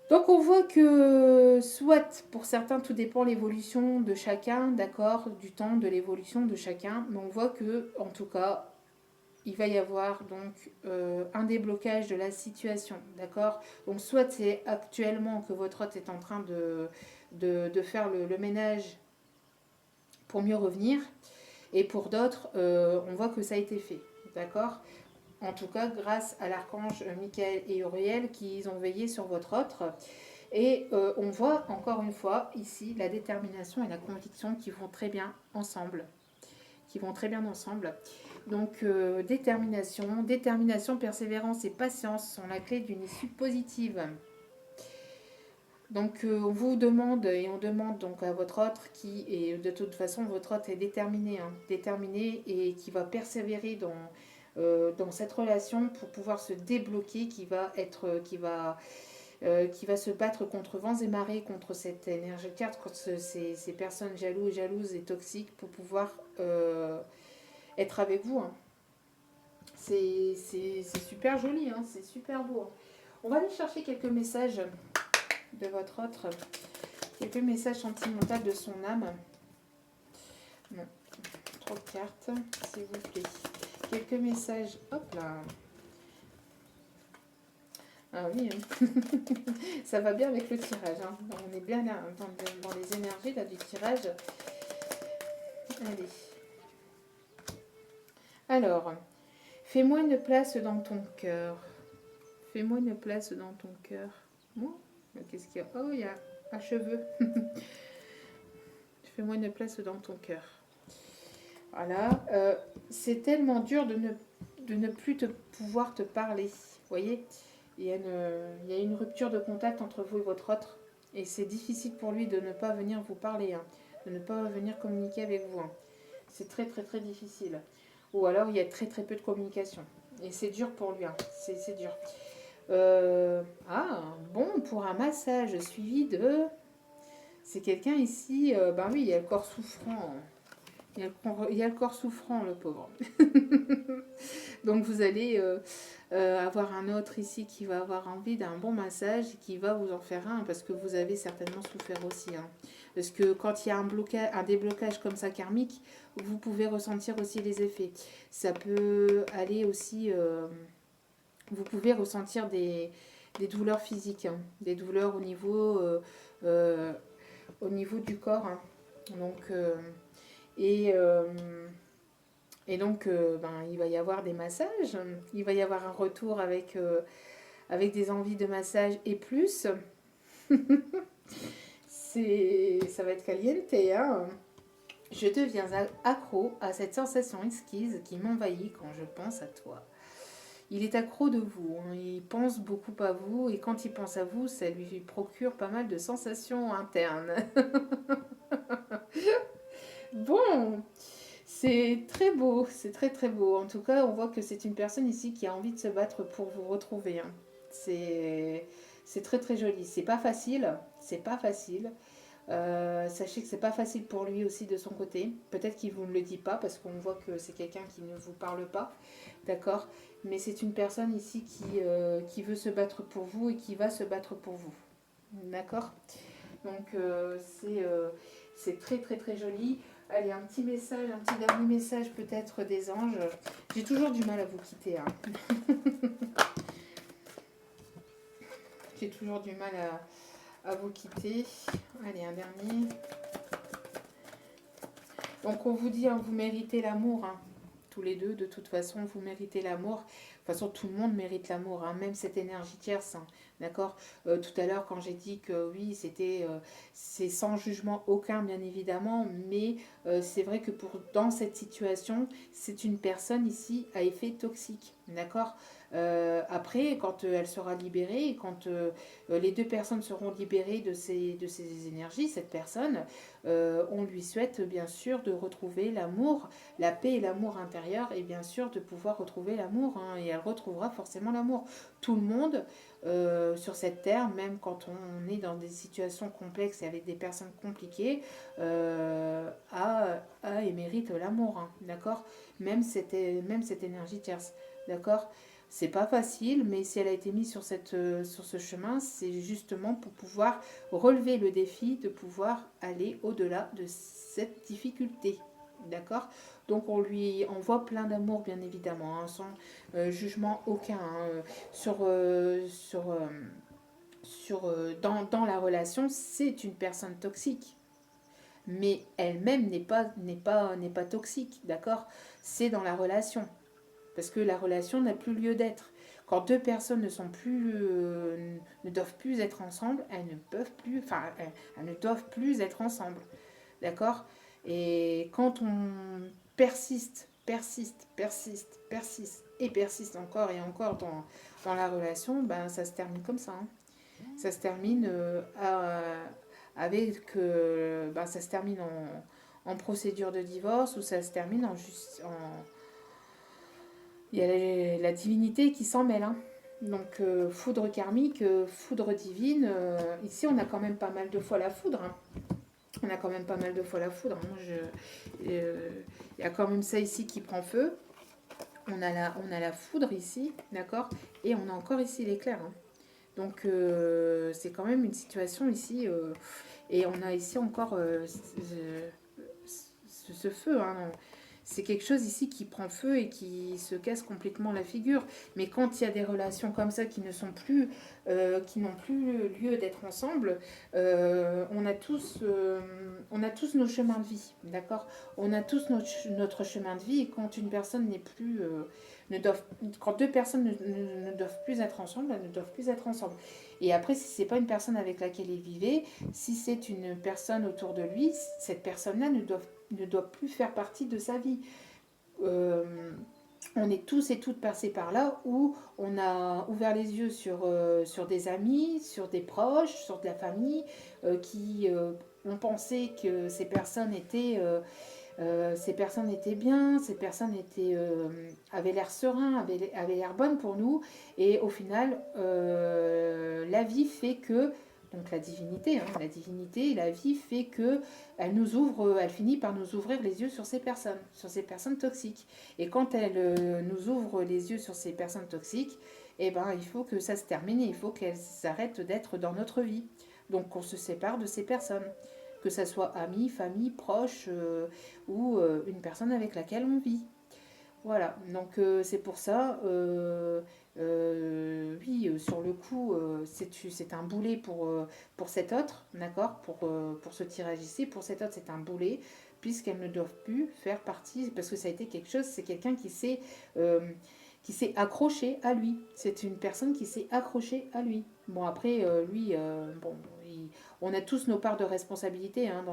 Donc, on voit que, soit, pour certains, tout dépend de l'évolution de chacun, d'accord, du temps, de l'évolution de chacun. Mais on voit que, en tout cas, il va y avoir donc un déblocage de la situation, d'accord. Donc, soit c'est actuellement que votre hôte est en train de faire le ménage pour mieux revenir. Et pour d'autres, on voit que ça a été fait. D'accord. En tout cas, grâce à l'archange Michael et Uriel qui ont veillé sur votre autre. Et on voit encore une fois ici la détermination et la conviction qui vont très bien ensemble. Donc détermination, persévérance et patience sont la clé d'une issue positive. Donc on vous demande et on demande donc à votre autre qui est de toute façon votre autre est déterminé et qui va persévérer dans cette relation pour pouvoir se débloquer, qui va se battre contre vents et marées, contre cette énergie carte, contre ces personnes jalouses et toxiques pour pouvoir être avec vous. C'est super joli, hein, c'est super beau. On va aller chercher quelques messages de votre autre, quelques messages sentimentaux de son âme. Non, trop de cartes, s'il vous plaît. Quelques messages, hop là. Ah oui, hein. Ça va bien avec le tirage. Hein. On est bien là, dans les énergies là, du tirage. Allez. Alors, fais-moi une place dans ton cœur. Fais-moi une place dans ton cœur. Bon, qu'est-ce qu'il y a? Oh, il y a un cheveu. Fais-moi une place dans ton cœur. Voilà. C'est tellement dur de ne plus pouvoir te parler. Vous voyez, il y a une rupture de contact entre vous et votre autre. Et c'est difficile pour lui de ne pas venir vous parler, hein, de ne pas venir communiquer avec vous. Hein. C'est très très très difficile. Ou alors il y a très très peu de communication. Et c'est dur pour lui. Hein. C'est dur. Bon, pour un massage suivi de... C'est quelqu'un ici, ben oui, il y a le corps souffrant. Il y a le corps souffrant, le pauvre. Donc vous allez avoir un autre ici qui va avoir envie d'un bon massage et qui va vous en faire un parce que vous avez certainement souffert aussi. Hein. Parce que quand il y a un déblocage comme ça karmique, vous pouvez ressentir aussi les effets. Ça peut aller aussi... vous pouvez ressentir des douleurs physiques, hein, des douleurs euh, au niveau du corps. Hein. Donc, et, euh, et donc, il va y avoir des massages, il va y avoir un retour avec des envies de massage et plus. Ça va être caliente. Hein. Je deviens accro à cette sensation exquise qui m'envahit quand je pense à toi. Il est accro de vous, hein. Il pense beaucoup à vous et quand il pense à vous, ça lui procure pas mal de sensations internes. Bon, c'est très beau, c'est très très beau. En tout cas, on voit que c'est une personne ici qui a envie de se battre pour vous retrouver. Hein. C'est très très joli. C'est pas facile, c'est pas facile. Sachez que c'est pas facile pour lui aussi de son côté. Peut-être qu'il vous ne le dit pas parce qu'on voit que c'est quelqu'un qui ne vous parle pas, d'accord. Mais c'est une personne ici qui veut se battre pour vous et qui va se battre pour vous, d'accord. Donc c'est très très très joli. Allez, un petit message, un petit dernier message peut-être des anges. J'ai toujours du mal à vous quitter. Hein. J'ai toujours du mal à vous quitter. Allez, un dernier. Donc on vous dit, hein, vous méritez l'amour. Hein. Tous les deux, de toute façon, vous méritez l'amour. De toute façon, tout le monde mérite l'amour, hein, même cette énergie tierce. Hein, d'accord. Tout à l'heure, quand j'ai dit que oui, c'est sans jugement aucun, bien évidemment, mais c'est vrai que dans cette situation, c'est une personne ici à effet toxique. D'accord. Après, quand elle sera libérée, quand les deux personnes seront libérées de ces énergies, cette personne, on lui souhaite bien sûr de retrouver l'amour, la paix et l'amour intérieur, et bien sûr de pouvoir retrouver l'amour. Hein, et elle retrouvera forcément l'amour. Tout le monde sur cette terre, même quand on est dans des situations complexes et avec des personnes compliquées, a et mérite l'amour. Hein, d'accord. Même cette énergie tierce. D'accord. C'est pas facile, mais si elle a été mise sur ce chemin, c'est justement pour pouvoir relever le défi de pouvoir aller au-delà de cette difficulté. D'accord. Donc on lui envoie plein d'amour, bien évidemment, hein, sans jugement aucun. Hein, dans la relation, c'est une personne toxique. Mais elle-même n'est pas toxique, d'accord. C'est dans la relation. Parce que la relation n'a plus lieu d'être. Quand deux personnes ne doivent plus être ensemble, elles ne doivent plus être ensemble, d'accord. Et quand on persiste encore et encore dans la relation, ben ça se termine comme ça. Hein. Ça se termine ça se termine en procédure de divorce ou ça se termine il y a la divinité qui s'en mêle. Hein. Donc, foudre karmique, foudre divine. Ici, on a quand même pas mal de fois la foudre. Hein. On a quand même pas mal de fois la foudre. Il y a quand même ça ici qui prend feu. on a la foudre ici, d'accord? Et on a encore ici l'éclair, hein. Donc, c'est quand même une situation ici. Et on a ici encore ce feu, hein. C'est quelque chose ici qui prend feu et qui se casse complètement la figure. Mais quand il y a des relations comme ça qui ne sont plus, qui n'ont plus lieu d'être ensemble, on a tous nos chemins de vie, d'accord? On a tous notre chemin de vie et quand une personne n'est plus, ne doivent, quand deux personnes ne doivent plus être ensemble, elles ne doivent plus être ensemble. Et après, si c'est pas une personne avec laquelle il vivait, si c'est une personne autour de lui, cette personne-là ne doit plus faire partie de sa vie. Euh, on est tous et toutes passés par là où on a ouvert les yeux sur des amis, sur des proches, sur de la famille qui ont pensé que ces personnes étaient bien, ces personnes avaient l'air serein, avaient l'air bonnes pour nous. Et au final, la vie fait que, donc la divinité, la vie fait que elle finit par nous ouvrir les yeux sur ces personnes toxiques. Et quand elle nous ouvre les yeux sur ces personnes toxiques, eh ben, il faut que ça se termine, il faut qu'elles arrêtent d'être dans notre vie. Donc on se sépare de ces personnes, que ce soit amis, famille, proches ou une personne avec laquelle on vit. Voilà, donc c'est pour ça, oui, sur le coup, c'est un boulet pour cet autre, d'accord, pour ce tirage ici, pour cet autre, c'est un boulet, puisqu'elles ne doivent plus faire partie, parce que ça a été quelque chose, c'est quelqu'un euh, qui s'est accroché à lui. C'est une personne qui s'est accrochée à lui. Bon, après, lui, bon, on a tous nos parts de responsabilité hein,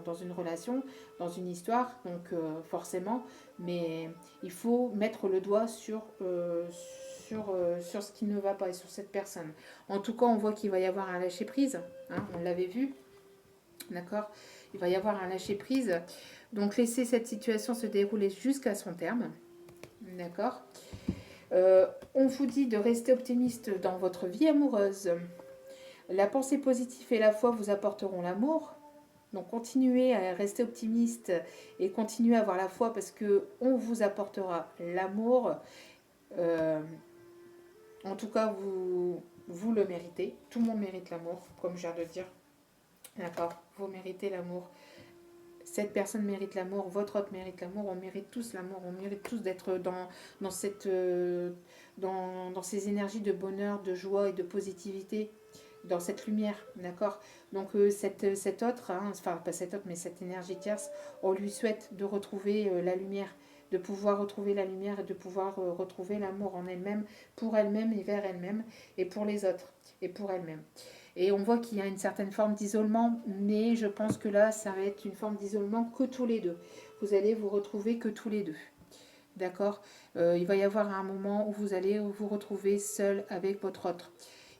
dans une relation, dans une histoire, donc forcément, mais il faut mettre le doigt sur ce qui ne va pas et sur cette personne. En tout cas, on voit qu'il va y avoir un lâcher-prise, hein, on l'avait vu, d'accord? Il va y avoir un lâcher-prise. Donc, laissez cette situation se dérouler jusqu'à son terme, d'accord? On vous dit de rester optimiste dans votre vie amoureuse. La pensée positive et la foi vous apporteront l'amour. Donc continuez à rester optimiste et continuez à avoir la foi parce que on vous apportera l'amour. Euh, en tout cas, vous le méritez. Tout le monde mérite l'amour, comme je viens de dire. D'accord? Vous méritez l'amour. Cette personne mérite l'amour, votre autre mérite l'amour, on mérite tous l'amour, on mérite tous d'être dans, dans ces énergies de bonheur, de joie et de positivité, dans cette lumière, d'accord? Donc cette autre, hein, enfin pas cette autre, mais cette énergie tierce, on lui souhaite de retrouver la lumière, de pouvoir retrouver la lumière et de pouvoir retrouver l'amour en elle-même, pour elle-même et vers elle-même, et pour les autres, et pour elle-même. Et on voit qu'il y a une certaine forme d'isolement, mais je pense que là, ça va être une forme d'isolement que tous les deux. Vous allez vous retrouver que tous les deux. D'accord. Il va y avoir un moment où vous allez vous retrouver seul avec votre autre.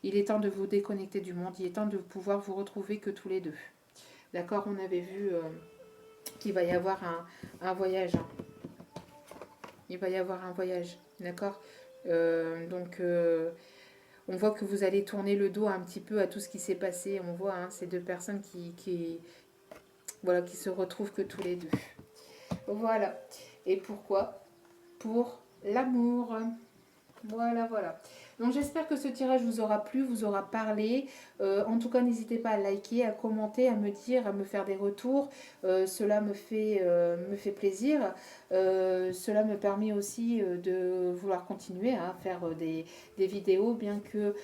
Il est temps de vous déconnecter du monde. Il est temps de pouvoir vous retrouver que tous les deux. D'accord. On avait vu qu'il va y avoir un voyage. Hein. Il va y avoir un voyage. D'accord. Donc on voit que vous allez tourner le dos un petit peu à tout ce qui s'est passé. On voit hein, ces deux personnes voilà, qui se retrouvent que tous les deux. Voilà. Et pourquoi? Pour l'amour. Voilà, voilà. Donc j'espère que ce tirage vous aura plu, vous aura parlé. En tout cas, n'hésitez pas à liker, à commenter, à me dire, à me faire des retours. Cela me fait plaisir. Cela me permet aussi de vouloir continuer à faire des vidéos, bien que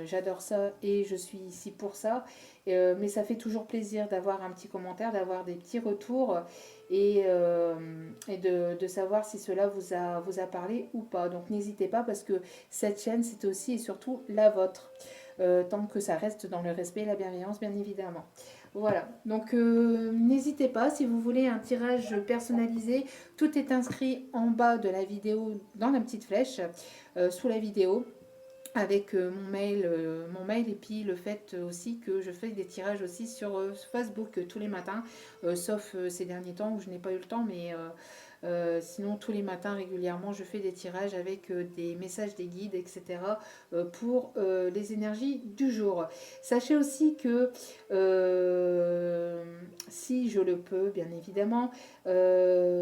j'adore ça et je suis ici pour ça. Mais ça fait toujours plaisir d'avoir un petit commentaire, d'avoir des petits retours et de savoir si cela vous a parlé ou pas. Donc n'hésitez pas parce que cette chaîne c'est aussi et surtout la vôtre. Tant que ça reste dans le respect et la bienveillance bien évidemment. Voilà, donc n'hésitez pas si vous voulez un tirage personnalisé, tout est inscrit en bas de la vidéo dans la petite flèche sous la vidéo avec mon mail et puis le fait aussi que je fais des tirages aussi sur Facebook tous les matins, sauf ces derniers temps où je n'ai pas eu le temps, mais Sinon, tous les matins, régulièrement, je fais des tirages avec des messages des guides, etc. Pour les énergies du jour. Sachez aussi que si je le peux, bien évidemment,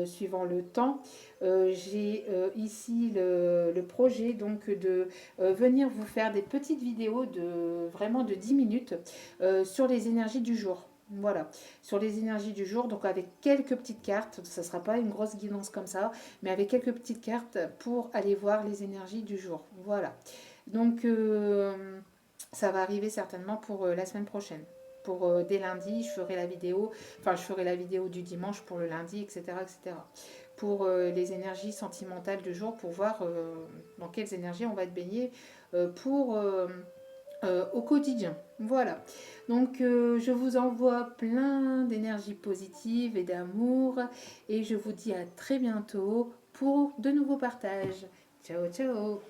suivant le temps, j'ai ici le projet donc de venir vous faire des petites vidéos de vraiment de 10 minutes sur les énergies du jour. Voilà, sur les énergies du jour, donc avec quelques petites cartes, ça ne sera pas une grosse guidance comme ça, mais avec quelques petites cartes pour aller voir les énergies du jour. Voilà, donc ça va arriver certainement pour la semaine prochaine. Pour dès lundi, je ferai la vidéo, enfin je ferai la vidéo du dimanche pour le lundi, etc. etc. Pour les énergies sentimentales du jour, pour voir dans quelles énergies on va être baigné pour au quotidien. Voilà. Donc je vous envoie plein d'énergie positive et d'amour et je vous dis à très bientôt pour de nouveaux partages. Ciao ciao.